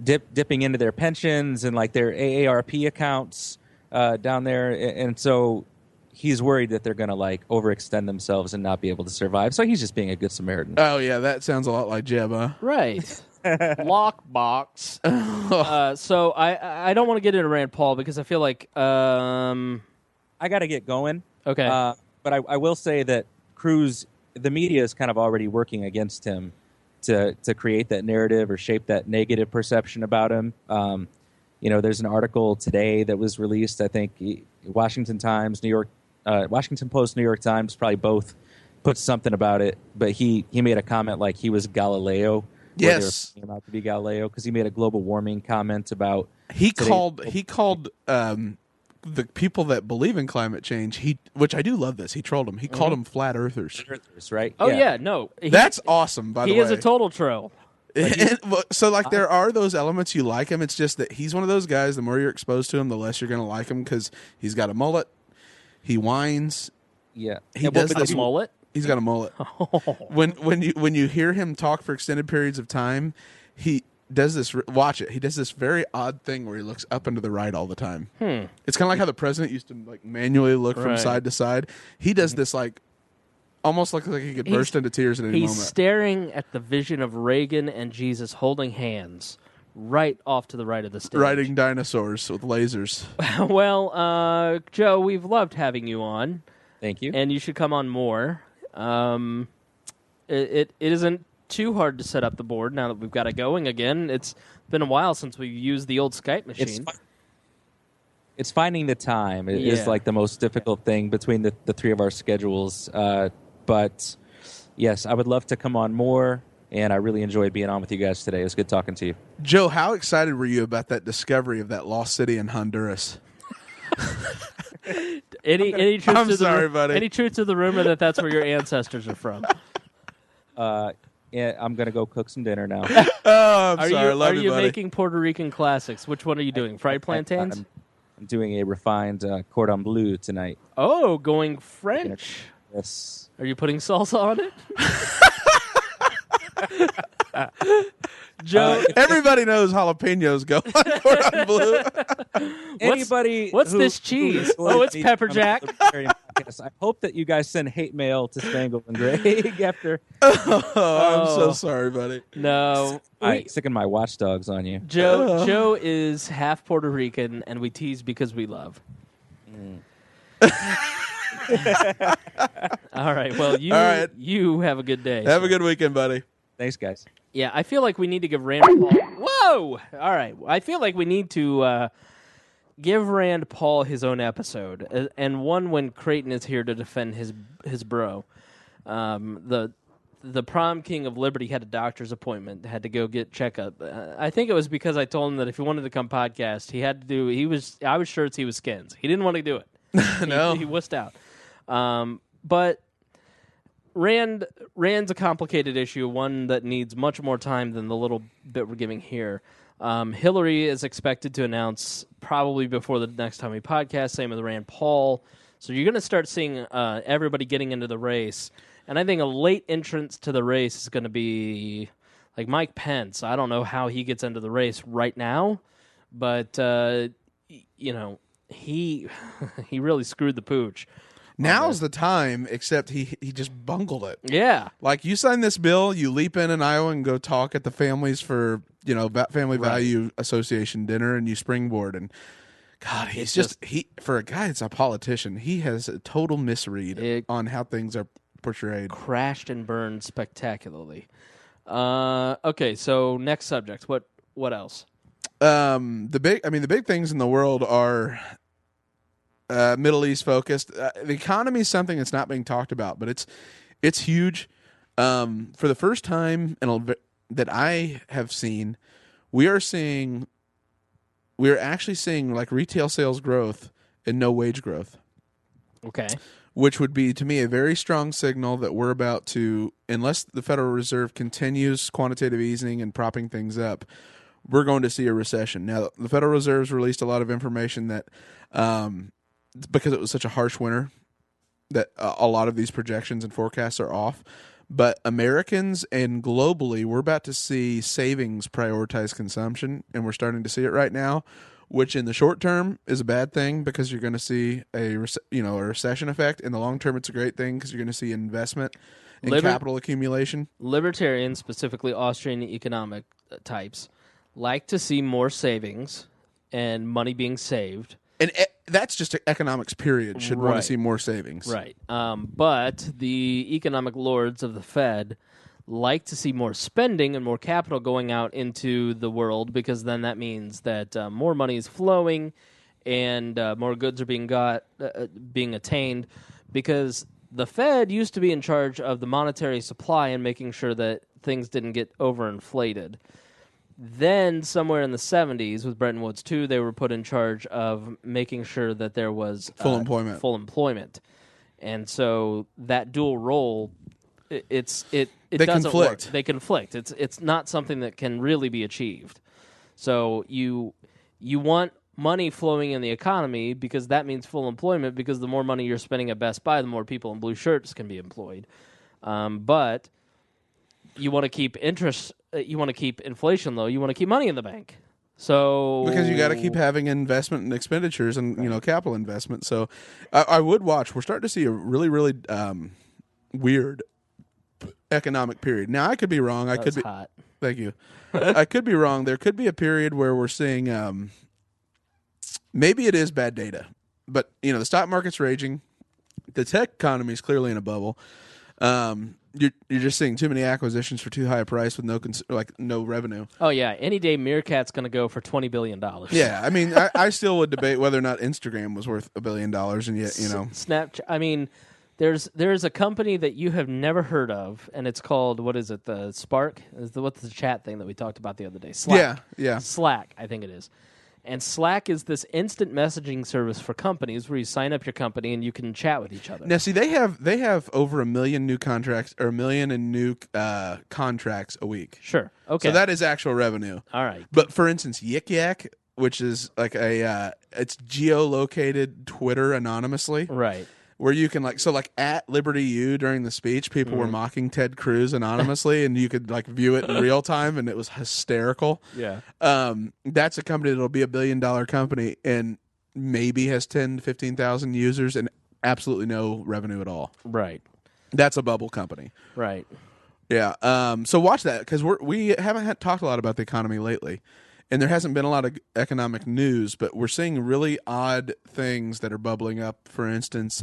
dipping into their pensions and like their AARP accounts down there, and so he's worried that they're going to like overextend themselves and not be able to survive. So he's just being a good Samaritan. Oh yeah, that sounds a lot like Jeb, huh? Right. Lockbox. So I don't want to get into Rand Paul because I feel like I got to get going. Okay. But I will say that Cruz, the media is kind of already working against him to create that narrative or shape that negative perception about him. There's an article today that was released, I think, Washington Post, New York Times, probably both put something about it. But he made a comment like he was Galileo. Yes. They were about to be Galileo because he made a global warming comment about. He called the people that believe in climate change, which I do love this. He trolled them. He called them flat earthers. Right? Oh yeah, no. That's awesome, by the way. He is a total troll. So there are those elements you like him. It's just that he's one of those guys, the more you're exposed to him, the less you're going to like him because he's got a mullet. He whines. Yeah. He does this mullet. He's got a mullet. When you hear him talk for extended periods of time, he does this. Watch it. He does this very odd thing where he looks up and to the right all the time. It's kind of like how the president used to like manually look from side to side. He does this like almost like he could burst into tears at any moment. He's staring at the vision of Reagan and Jesus holding hands right off to the right of the stage. Riding dinosaurs with lasers. Well, Joe, we've loved having you on. Thank you. And you should come on more. It isn't too hard to set up the board now that we've got it going again. It's been a while since we've used the old Skype machine. It's finding the time. It is like the most difficult thing between the three of our schedules. But yes, I would love to come on more, and I really enjoyed being on with you guys today. It was good talking to you. Joe, how excited were you about that discovery of that lost city in Honduras? Any truth I'm to sorry, the, buddy. Any truth to the rumor that that's where your ancestors are from? Yeah, I'm going to go cook some dinner now. Oh, I'm sorry. Love are you buddy. making Puerto Rican classics? Which one are you doing? Fried plantains? I'm doing a refined cordon bleu tonight. Oh, going French. Yes. Are you putting salsa on it? Joe, everybody knows jalapenos go on cordon bleu. What's this cheese? Oh, it's pepper jack. I hope that you guys send hate mail to Spangle and Greg after. I'm so sorry, buddy. No. I'm sicking my watchdogs on you. Joe is half Puerto Rican, and we tease because we love. All right. Well, you have a good day. Have a good weekend, buddy. Thanks, guys. Yeah, I feel like we need to give Rand Paul... Whoa! All right. I feel like we need to give Rand Paul his own episode, and one when Creighton is here to defend his bro. The prom king of Liberty had a doctor's appointment, had to go get checkup. I think it was because I told him that if he wanted to come podcast, he had to do... I was shirts, he was skins. He didn't want to do it. No. He wussed out. But... Rand's a complicated issue, one that needs much more time than the little bit we're giving here. Hillary is expected to announce probably before the next time we podcast, same with Rand Paul. So you're going to start seeing everybody getting into the race. And I think a late entrance to the race is going to be Like Mike Pence, I don't know how he gets into the race right now, but he he really screwed the pooch. Now's the time, except he just bungled it. Yeah. Like, you sign this bill, you leap in Iowa and go talk at the Families for, Family Value Association dinner, and you springboard. And, God, he's for a guy that's a politician, he has a total misread on how things are portrayed. Crashed and burned spectacularly. Okay, so next subject. What else? The big things in the world are Middle East focused. The economy is something that's not being talked about, but it's huge. For the first time that I have seen, we are actually seeing like retail sales growth and no wage growth. Okay. Which would be, to me, a very strong signal that we're about to, unless the Federal Reserve continues quantitative easing and propping things up, we're going to see a recession. Now, the Federal Reserve's released a lot of information that, because it was such a harsh winter, that a lot of these projections and forecasts are off. But Americans and globally, we're about to see savings prioritize consumption, and we're starting to see it right now, which in the short term is a bad thing because you're going to see a recession effect. In the long term, it's a great thing because you're going to see investment and capital accumulation. Libertarians, specifically Austrian economic types, like to see more savings and money being saved. And that's just economics, period. Should want to see more savings. Right. But the economic lords of the Fed like to see more spending and more capital going out into the world, because then that means that more money is flowing and more goods are being attained, because the Fed used to be in charge of the monetary supply and making sure that things didn't get overinflated. Then somewhere in the 70s with Bretton Woods II, they were put in charge of making sure that there was full employment. And so that dual role, it they doesn't conflict. work. They conflict. It's not something that can really be achieved. So you want money flowing in the economy because that means full employment, because the more money you're spending at Best Buy, the more people in blue shirts can be employed. But you want to keep you want to keep inflation low. You want to keep money in the bank. So because you got to keep having investment and expenditures and capital investment. So I would watch. We're starting to see a really, really weird economic period. Now I could be wrong. That was hot. Thank you. I could be wrong. There could be a period where we're seeing maybe it is bad data, but the stock market's raging. The tech economy is clearly in a bubble. You're just seeing too many acquisitions for too high a price with no revenue. Oh yeah, any day Meerkat's going to go for $20 billion. Yeah, I mean, I still would debate whether or not Instagram was worth $1 billion, and yet Snapchat. I mean, there's a company that you have never heard of, and it's called, what is it? The Spark? What's the chat thing that we talked about the other day? Slack. Yeah. Slack, I think it is. And Slack is this instant messaging service for companies where you sign up your company and you can chat with each other. Now, see, they have over 1 million new contracts, or 1 million in new contracts a week. Sure. Okay. So that is actual revenue. All right. But for instance, Yik Yak, which is like it's geolocated Twitter anonymously. Right. Where you can at Liberty U during the speech, people were mocking Ted Cruz anonymously, and you could view it in real time, and it was hysterical. Yeah. That's a company that'll be $1 billion company and maybe has 10 to 15,000 users and absolutely no revenue at all. Right. That's a bubble company. Right. Yeah. So watch that, because we haven't talked a lot about the economy lately. And there hasn't been a lot of economic news, but we're seeing really odd things that are bubbling up. For instance,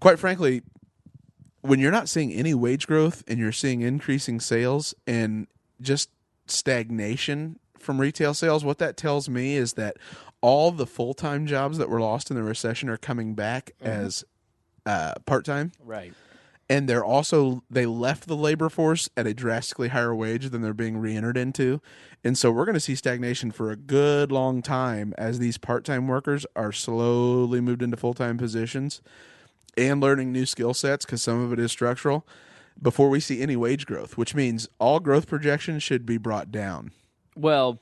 quite frankly, when you're not seeing any wage growth and you're seeing increasing sales and just stagnation from retail sales, what that tells me is that all the full-time jobs that were lost in the recession are coming back as part-time. Right. And they left the labor force at a drastically higher wage than they're being re-entered into. And so we're going to see stagnation for a good long time as these part-time workers are slowly moved into full-time positions and learning new skill sets, because some of it is structural, before we see any wage growth, which means all growth projections should be brought down. Well,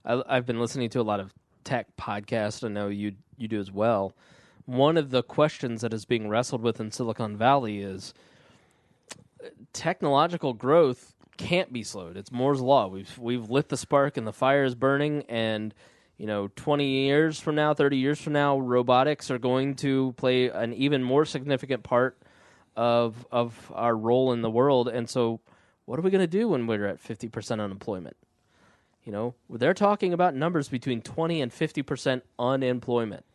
I've been listening to a lot of tech podcasts. I know you do as well. One of the questions that is being wrestled with in Silicon Valley is technological growth can't be slowed. It's Moore's law. We've lit the spark and the fire is burning, and 20 years from now, 30 years from now, robotics are going to play an even more significant part of our role in the world. And so what are we going to do when we're at 50% unemployment? They're talking about numbers between 20 and 50% unemployment.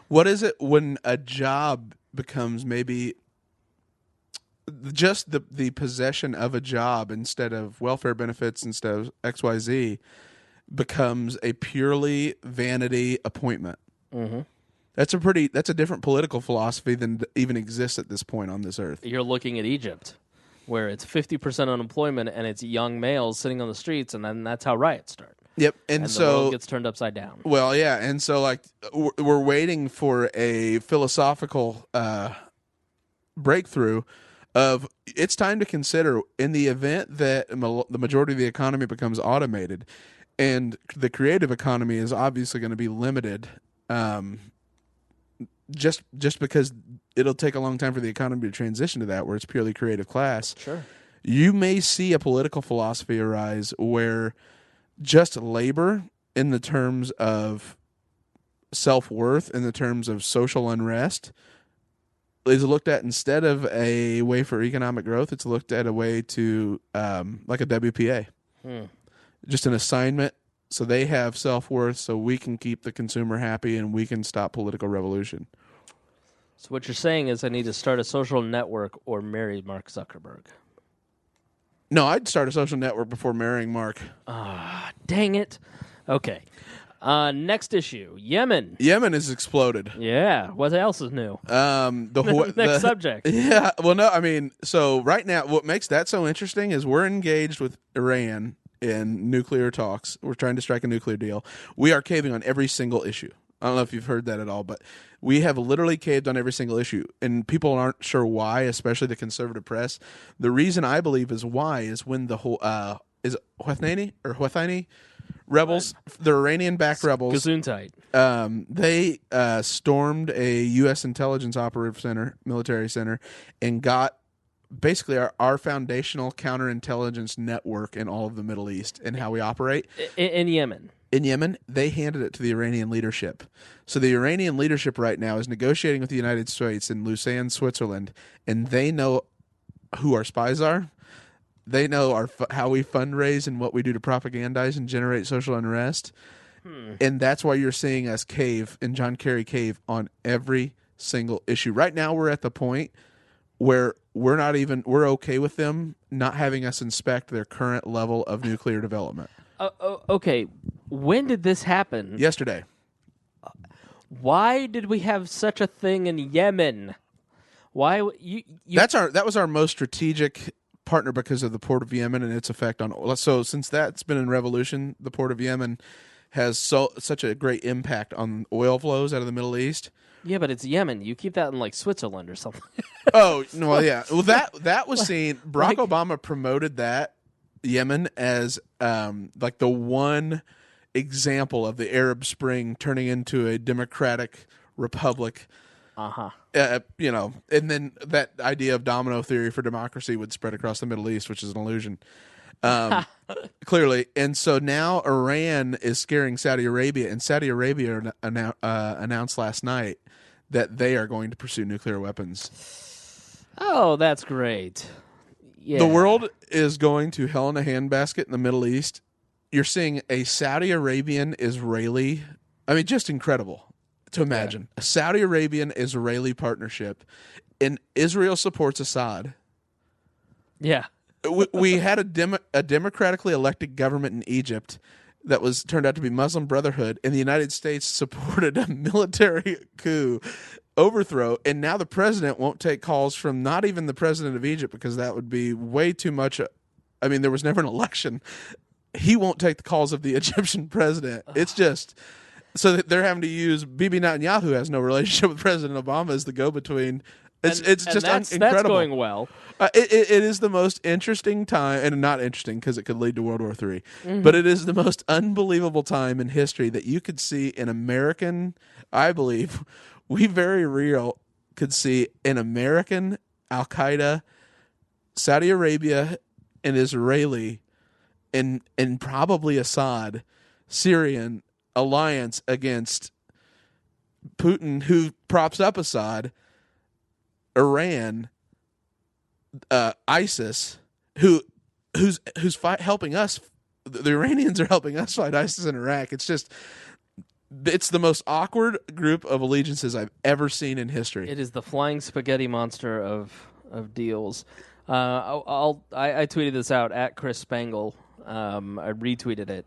What is it when a job becomes maybe just the possession of a job instead of welfare benefits, instead of XYZ, becomes a purely vanity appointment? Mm-hmm. That's a different political philosophy than even exists at this point on this earth. You're looking at Egypt, where it's 50% unemployment and it's young males sitting on the streets, and then that's how riots start. Yep, and so the world gets turned upside down. Well, yeah, and so we're waiting for a philosophical breakthrough of it's time to consider, in the event that the majority of the economy becomes automated, and the creative economy is obviously going to be limited, just because it'll take a long time for the economy to transition to that, where it's purely creative class. Sure, you may see a political philosophy arise where just labor, in the terms of self-worth, in the terms of social unrest, is looked at, instead of a way for economic growth, it's looked at a way to, like a WPA. Just an assignment, so they have self-worth, so we can keep the consumer happy and we can stop political revolution. So what you're saying is I need to start a social network or marry Mark Zuckerberg. No, I'd start a social network before marrying Mark. Dang it. Okay. Next issue, Yemen. Yemen has exploded. Yeah. What else is new? Next subject. Yeah. Well, no, I mean, so right now, what makes that so interesting is we're engaged with Iran in nuclear talks. We're trying to strike a nuclear deal. We are caving on every single issue. I don't know if you've heard that at all, but we have literally caved on every single issue, and people aren't sure why, especially the conservative press. The reason I believe is why is when the whole is it Houthi rebels, the Iranian-backed rebels, Gesundheit. They stormed a U.S. intelligence operative center, military center, and got basically our foundational counterintelligence network in all of the Middle East and how we operate. In Yemen. In Yemen, they handed it to the Iranian leadership. So the Iranian leadership right now is negotiating with the United States in Lausanne, Switzerland, and they know who our spies are. They know how we fundraise and what we do to propagandize and generate social unrest. And that's why you're seeing us cave, and John Kerry cave, on every single issue. Right now we're at the point where we're okay with them not having us inspect their current level of nuclear development. Okay, when did this happen? Yesterday. Why did we have such a thing in Yemen? Why that was our most strategic partner because of the Port of Yemen and its effect on oil. So since that's been in revolution, the Port of Yemen has such a great impact on oil flows out of the Middle East. Yeah, but it's Yemen. You keep that in like Switzerland or something. Oh, no, yeah. Well, that was seen. Barack Obama promoted that Yemen as like the one example of the Arab Spring turning into a democratic republic. And then that idea of domino theory for democracy would spread across the Middle East, which is an illusion. Clearly. And so now Iran is scaring Saudi Arabia, and Saudi Arabia announced last night that they are going to pursue nuclear weapons. Oh, that's great. Yeah. The world is going to hell in a handbasket in the Middle East. You're seeing a Saudi Arabian-Israeli, just incredible to imagine. Yeah. A Saudi Arabian-Israeli partnership, and Israel supports Assad. Yeah. We had a democratically elected government in Egypt that turned out to be Muslim Brotherhood, and the United States supported a military coup overthrow, and now the president won't take calls from not even the president of Egypt, because that would be way too much. There was never an election. He won't take the calls of the Egyptian president. It's just so that they're having to use Bibi Netanyahu, who has no relationship with President Obama, as the go-between. It's just incredible. That's going well. It is the most interesting time, and not interesting because it could lead to World War III, but it is the most unbelievable time in history that you could see an American, I believe, we very real could see an American Al-Qaeda Saudi Arabia and Israeli and probably Assad Syrian alliance against Putin, who props up Assad, Iran, ISIS, who's helping us. The Iranians are helping us fight ISIS in Iraq. It's the most awkward group of allegiances I've ever seen in history. It is the flying spaghetti monster of deals. I tweeted this out at Chris Spangle. I retweeted it.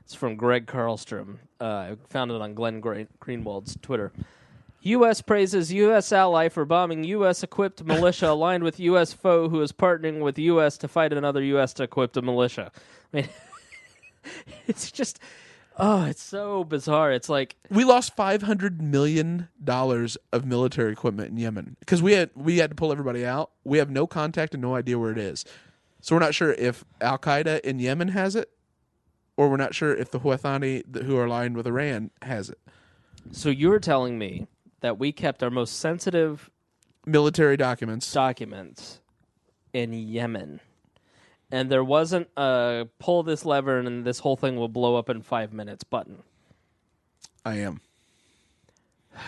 It's from Greg Carlstrom. I found it on Glenn Greenwald's Twitter. U.S. praises U.S. ally for bombing U.S.-equipped militia aligned with U.S. foe who is partnering with U.S. to fight another U.S.-equipped militia. I mean, it's just... Oh, it's so bizarre. It's like we lost $500 million of military equipment in Yemen because we had to pull everybody out. We have no contact and no idea where it is. So we're not sure if Al-Qaeda in Yemen has it, or we're not sure if the Houthi who are aligned with Iran has it. So you're telling me that we kept our most sensitive military documents in Yemen. And there wasn't a pull this lever and this whole thing will blow up in 5 minutes button. I am.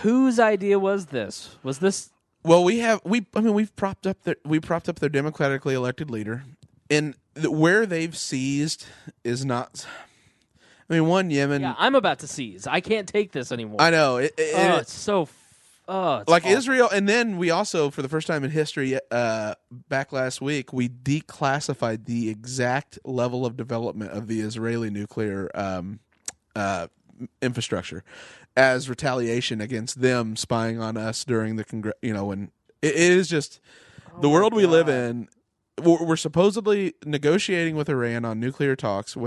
Whose idea was this? Was this? Well, we've propped up their democratically elected leader, and where they've seized is not. I mean, Yemen. Yeah, I'm about to seize. I can't take this anymore. I know. It's so. It's like awful. Israel, and then we also, for the first time in history, back last week, we declassified the exact level of development of the Israeli nuclear infrastructure as retaliation against them spying on us during the when it is just the world we live in. We're supposedly negotiating with Iran on nuclear talks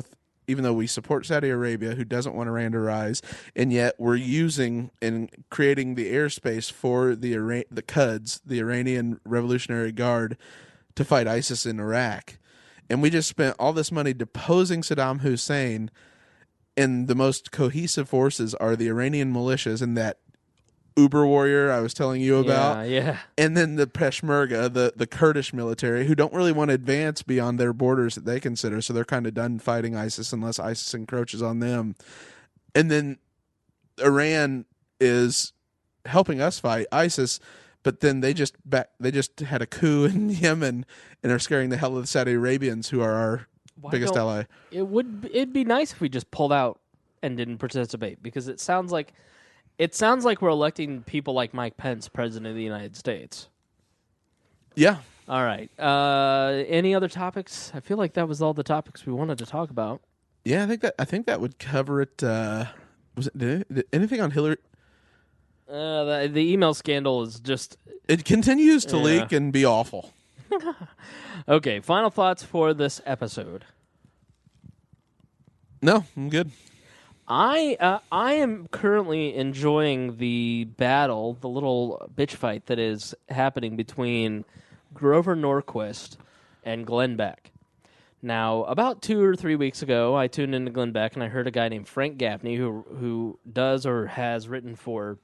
even though we support Saudi Arabia, who doesn't want Iran to rise, and yet we're using and creating the airspace for the Quds, the Iranian Revolutionary Guard, to fight ISIS in Iraq. And we just spent all this money deposing Saddam Hussein, and the most cohesive forces are the Iranian militias and that Uber warrior I was telling you about. Yeah. And then the Peshmerga, the Kurdish military, who don't really want to advance beyond their borders that they consider, so they're kind of done fighting ISIS unless ISIS encroaches on them. And then Iran is helping us fight ISIS, but then they just had a coup in Yemen and are scaring the hell of the Saudi Arabians, who are our biggest ally. It'd be nice if we just pulled out and didn't participate, because it sounds like we're electing people like Mike Pence president of the United States. Yeah. All right. Any other topics? I feel like that was all the topics we wanted to talk about. Yeah, I think that would cover it. Was it did anything on Hillary? The email scandal is just... It continues to leak and be awful. Okay, final thoughts for this episode. No, I'm good. I am currently enjoying the battle, the little bitch fight that is happening between Grover Norquist and Glenn Beck. Now, about 2 or 3 weeks ago, I tuned into Glenn Beck and I heard a guy named Frank Gaffney who does or has written for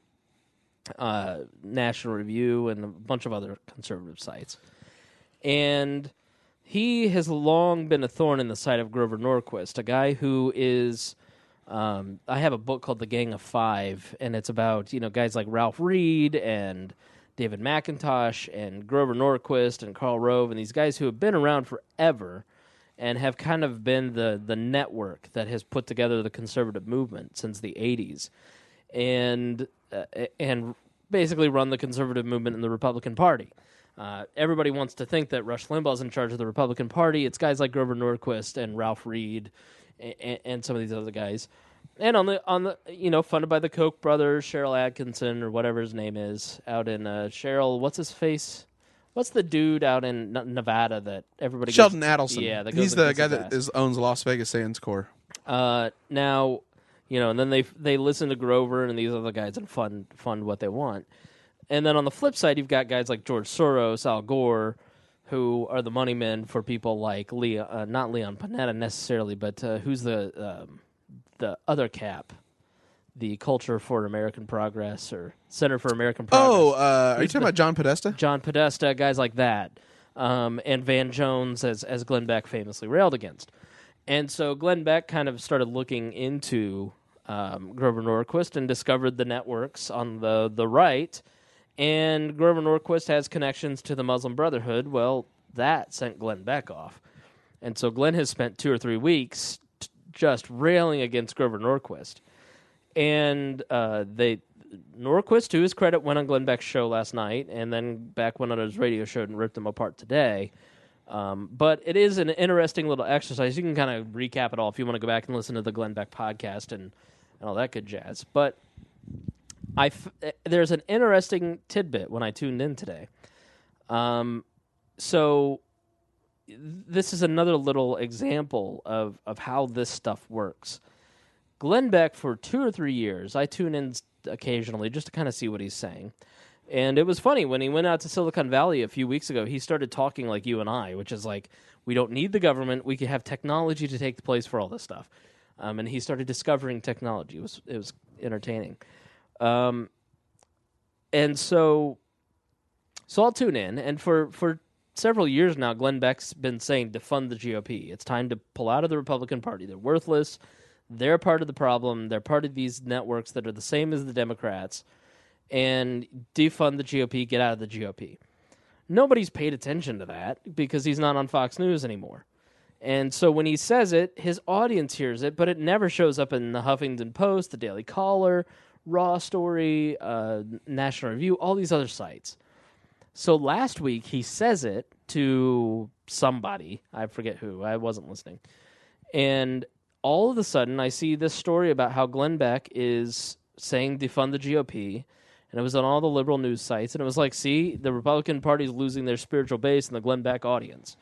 National Review and a bunch of other conservative sites. And he has long been a thorn in the side of Grover Norquist, a guy who is... I have a book called The Gang of Five, and it's about guys like Ralph Reed and David McIntosh and Grover Norquist and Karl Rove and these guys who have been around forever and have kind of been the network that has put together the conservative movement since the 80s and basically run the conservative movement in the Republican Party. Everybody wants to think that Rush Limbaugh's in charge of the Republican Party. It's guys like Grover Norquist and Ralph Reed and some of these other guys, and on the funded by the Koch brothers, Cheryl Atkinson or whatever his name is, out in Cheryl. What's his face? What's the dude out in Nevada that everybody? Sheldon Adelson. Yeah, he's the guy that owns Las Vegas Sands Corp. Now, and then they listen to Grover and these other guys and fund what they want, and then on the flip side, you've got guys like George Soros, Al Gore, who are the money men for people like not Leon Panetta necessarily, but who's the other cap, the Culture for American Progress or Center for American Progress. Oh, are you talking about John Podesta? John Podesta, guys like that. and Van Jones, as Glenn Beck famously railed against. And so Glenn Beck kind of started looking into Grover Norquist and discovered the networks on the right. And Grover Norquist has connections to the Muslim Brotherhood. Well, that sent Glenn Beck off. And so Glenn has spent 2 or 3 weeks just railing against Grover Norquist. And Norquist, to his credit, went on Glenn Beck's show last night, and then Beck went on his radio show and ripped him apart today. But it is an interesting little exercise. You can kind of recap it all if you want to go back and listen to the Glenn Beck podcast and all that good jazz. But there's an interesting tidbit when I tuned in today. So this is another little example of how this stuff works. Glenn Beck, for 2 or 3 years, I tune in occasionally just to kind of see what he's saying. And it was funny, when he went out to Silicon Valley a few weeks ago, he started talking like you and I, which is like, we don't need the government, we can have technology to take the place for all this stuff. And he started discovering technology. It was entertaining. And so I'll tune in, and for several years now, Glenn Beck's been saying defund the GOP. It's time to pull out of the Republican Party. They're worthless. They're part of the problem. They're part of these networks that are the same as the Democrats. And defund the GOP, get out of the GOP. Nobody's paid attention to that because he's not on Fox News anymore. And so when he says it, his audience hears it, but it never shows up in the Huffington Post, the Daily Caller, Raw Story, National Review, all these other sites. So last week he says it to somebody. I forget who. I wasn't listening. And all of a sudden I see this story about how Glenn Beck is saying defund the GOP. And it was on all the liberal news sites. And it was like, see, the Republican Party is losing their spiritual base in the Glenn Beck audience.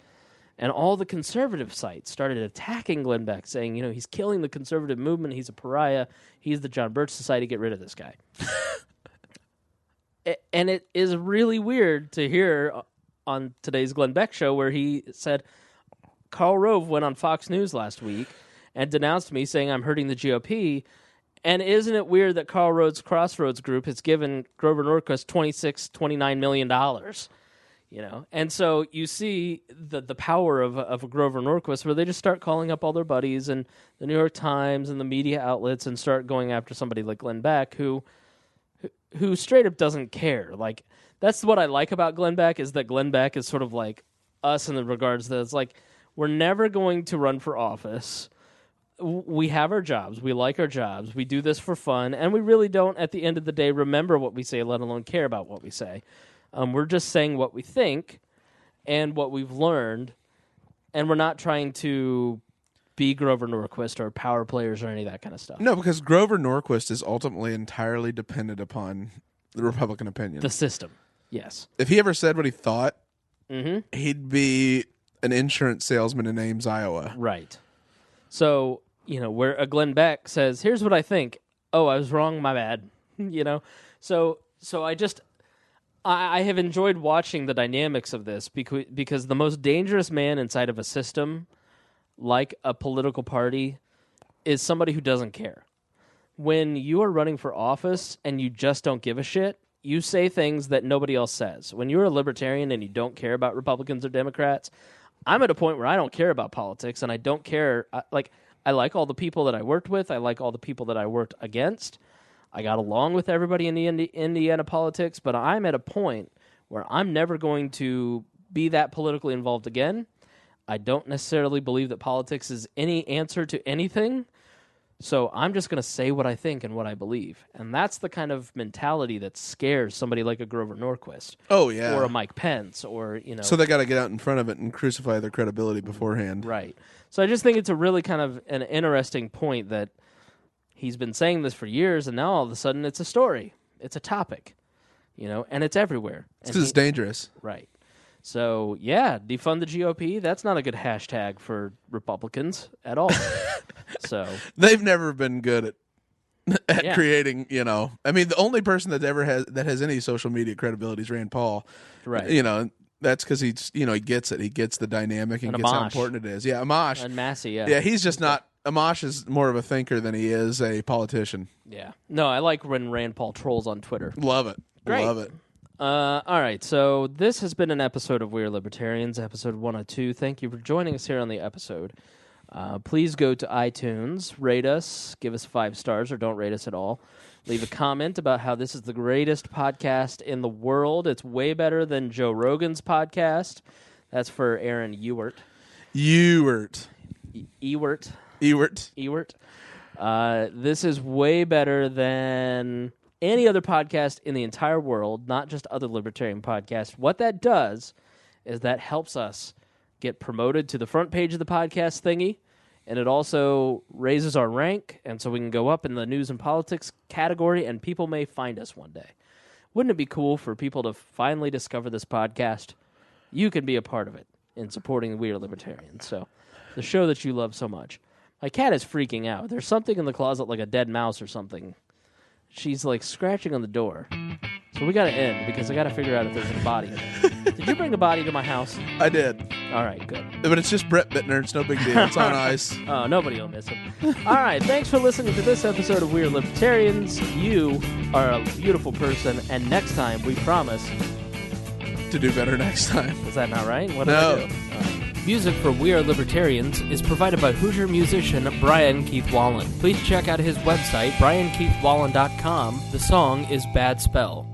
And all the conservative sites started attacking Glenn Beck, saying, he's killing the conservative movement. He's a pariah. He's the John Birch Society. Get rid of this guy. And it is really weird to hear on today's Glenn Beck show where he said, Karl Rove went on Fox News last week and denounced me, saying I'm hurting the GOP. And isn't it weird that Karl Rove's Crossroads group has given Grover Norquist $29 million? And so you see the power of Grover Norquist, where they just start calling up all their buddies and the New York Times and the media outlets and start going after somebody like Glenn Beck, who straight up doesn't care. Like, that's what I like about Glenn Beck, is that Glenn Beck is sort of like us in the regards that it's like, we're never going to run for office. We have our jobs. We like our jobs. We do this for fun. And we really don't, at the end of the day, remember what we say, let alone care about what we say. We're just saying what we think and what we've learned. And we're not trying to be Grover Norquist or power players or any of that kind of stuff. No, because Grover Norquist is ultimately entirely dependent upon the Republican opinion. The system, yes. If he ever said what he thought, he'd be an insurance salesman in Ames, Iowa. Right. So, where a Glenn Beck says, here's what I think. Oh, I was wrong, my bad. So I have enjoyed watching the dynamics of this because the most dangerous man inside of a system, like a political party, is somebody who doesn't care. When you are running for office and you just don't give a shit, you say things that nobody else says. When you're a libertarian and you don't care about Republicans or Democrats, I'm at a point where I don't care about politics, and I don't care. I like all the people that I worked with. I like all the people that I worked against. I got along with everybody in the Indiana politics, but I'm at a point where I'm never going to be that politically involved again. I don't necessarily believe that politics is any answer to anything, so I'm just going to say what I think and what I believe. And that's the kind of mentality that scares somebody like a Grover Norquist. Oh, yeah. Or a Mike Pence, or, So they got to get out in front of it and crucify their credibility beforehand. Right. So I just think it's a really kind of an interesting point that he's been saying this for years, and now all of a sudden it's a story. It's a topic, and it's everywhere. It's because it's dangerous. Right. So, yeah, defund the GOP, that's not a good hashtag for Republicans at all. So they've never been good at creating, the only person that has any social media credibility is Rand Paul. Right. That's because he gets it. He gets the dynamic and gets how important it is. Yeah, Amash. And Massey, yeah. Yeah, he's just not. Amash is more of a thinker than he is a politician. Yeah. No, I like when Rand Paul trolls on Twitter. Love it. Great. Love it. All right, so this has been an episode of We're Libertarians, episode 102. Thank you for joining us here on the episode. Please go to iTunes, rate us, give us 5 stars, or don't rate us at all. Leave a comment about how this is the greatest podcast in the world. It's way better than Joe Rogan's podcast. That's for Aaron Ewert. Ewert. This is way better than any other podcast in the entire world, not just other libertarian podcasts. What that does is that helps us get promoted to the front page of the podcast thingy, and it also raises our rank, and so we can go up in the news and politics category, and people may find us one day. Wouldn't it be cool for people to finally discover this podcast? You can be a part of it in supporting We Are Libertarians, so the show that you love so much. My cat is freaking out. There's something in the closet like a dead mouse or something. She's like scratching on the door. So we got to end because I got to figure out if there's a body in there. Did you bring a body to my house? I did. All right, good. But it's just Brett Bittner. It's no big deal. It's on ice. Oh, nobody will miss him. All right, thanks for listening to this episode of We're Libertarians. You are a beautiful person, and next time we promise to do better next time. Is that not right? What did No. I do? Music for We Are Libertarians is provided by Hoosier musician Brian Keith Wallen. Please check out his website, briankeithwallen.com. The song is Bad Spell.